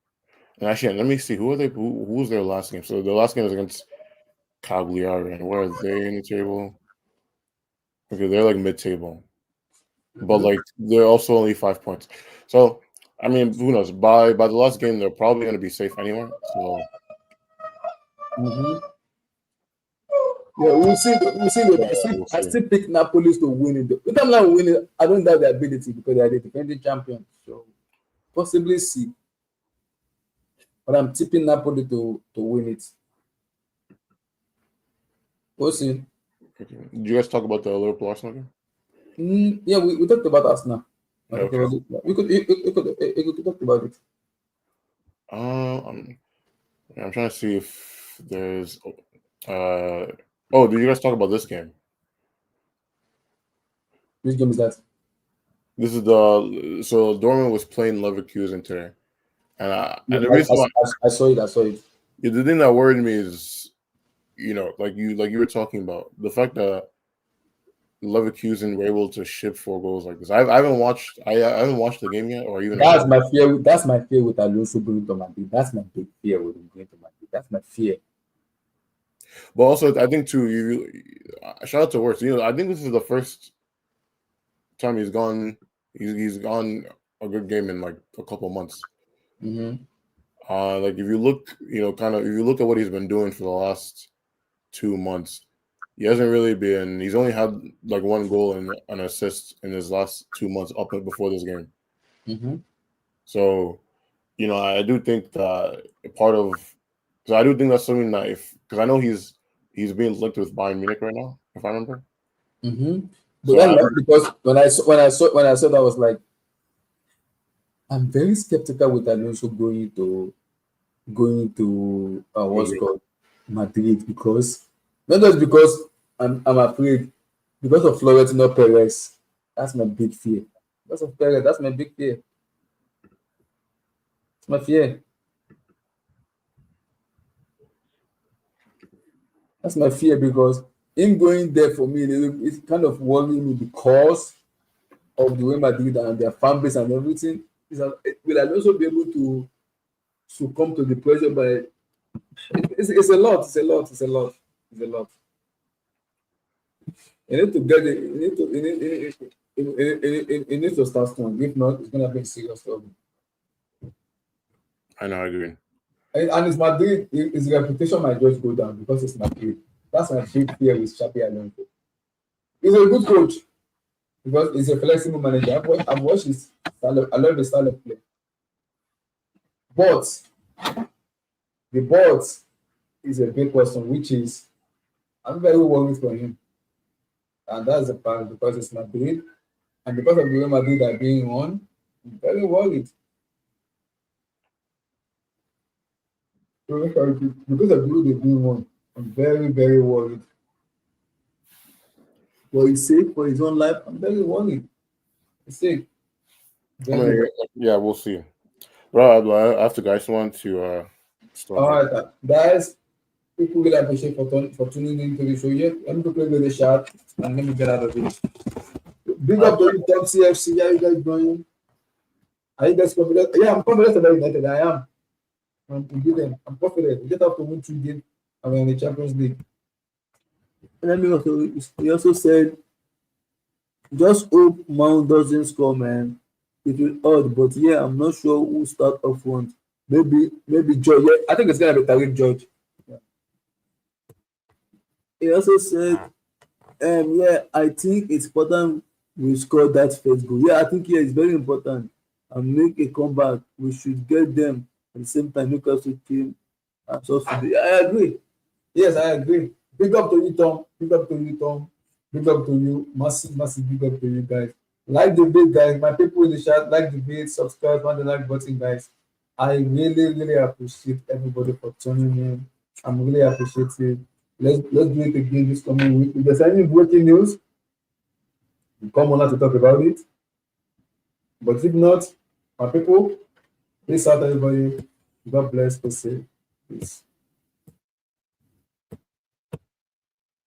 And actually, let me see who are they. Who was their last game? So the last game was against Cagliari. And where are they in the table? Okay, they're like mid-table, but like they're also only 5 points. So I mean, who knows? By the last game, they're probably going to be safe anyway. So Yeah, we'll see. We'll see. we'll I see. still pick Napoli to win it. If I'm not winning, I don't have the ability because they are the defending champions. So possibly see. But I'm tipping Napoli to win it. We'll see. Okay. Did you guys talk about the Liverpool Arsenal game? Yeah, we talked about Arsenal. Okay. We could talk about it. I'm trying to see if there's. Oh, did you guys talk about this game? Which game is that? This is so Dortmund was playing Leverkusen today, and the reason why I saw it. I saw it. yeah, the thing that worried me is, like you were talking about the fact that Leverkusen were able to ship 4 goals like this. I haven't watched the game yet, or even That's my fear. That's my fear with Alonso going to Madrid. That's my big fear with him going to Madrid. That's my fear. But also, I think too, shout out to Wirtz. I think this is the first time he's gone a good game in like a couple months. Like if you look, if you look at what he's been doing for the last 2 months, he hasn't really been. He's only had like 1 goal and an assist in his last 2 months up before this game. So, I do think that I do think that's something that because I know he's being linked with Bayern Munich right now, if I remember. But that's because when I saw that, I was like, I'm very skeptical with Alonso going to what's called Madrid, because not just because I'm afraid, because of Florentino Perez. That's my big fear. Because of Perez, that's my big fear. It's my fear. That's my fear, because him going there for me, it's kind of worrying me because of the way Madrid and their fan base and everything. Will I also be able to succumb to the pressure? But it's a lot. It's a lot. It's a lot. It's a lot. You need to get it. You need to start strong. If not, it's gonna be a serious trouble. I know, I agree. And it's Madrid. His reputation might just go down because it's Madrid. That's my big fear with Xabi Alonso. He's a good coach because he's a flexible manager. I've watched his style. I love the style of play. But the but is a big question, which is I'm very worried for him. And that's the part, because it's Madrid. And because of the way Madrid are being on, I'm very worried. Because of the way they're being on, I'm very, very worried. For his sake, for his own life, I'm very worried. His sake. Yeah, we'll see. Well, I have to guys want to start. All right, guys. People really appreciate for tuning into the show. Yeah, let me quickly do the chat and let me get out of it. Big up to you, Top CFC. How you guys doing? Are you guys confident? Yeah, I'm confident about United. I am. I'm confident. We just have to win 2 games and we're in the Champions League. And then he also said, just hope Mount doesn't score, man. It will odd, but yeah, I'm not sure who start up front. Maybe George. Yeah, I think it's gonna be Tariq George. Yeah. He also said, yeah, I think it's important we score that first goal. Yeah, I think it's very important and make a comeback. We should get them at the same time. Newcastle team and so today. I agree. Yes, I agree. Big up to you, Tom. Big up to you, Tom. Big up to you. Massive big up to you guys. Like the bit, guys. My people in the chat, like the bit, subscribe, on the like button, guys. I really appreciate everybody for tuning in. I'm really appreciative. Let's do it again this coming week. If there's any breaking news, we come on to talk about it. But if not, my people, peace out, everybody. God bless. Peace.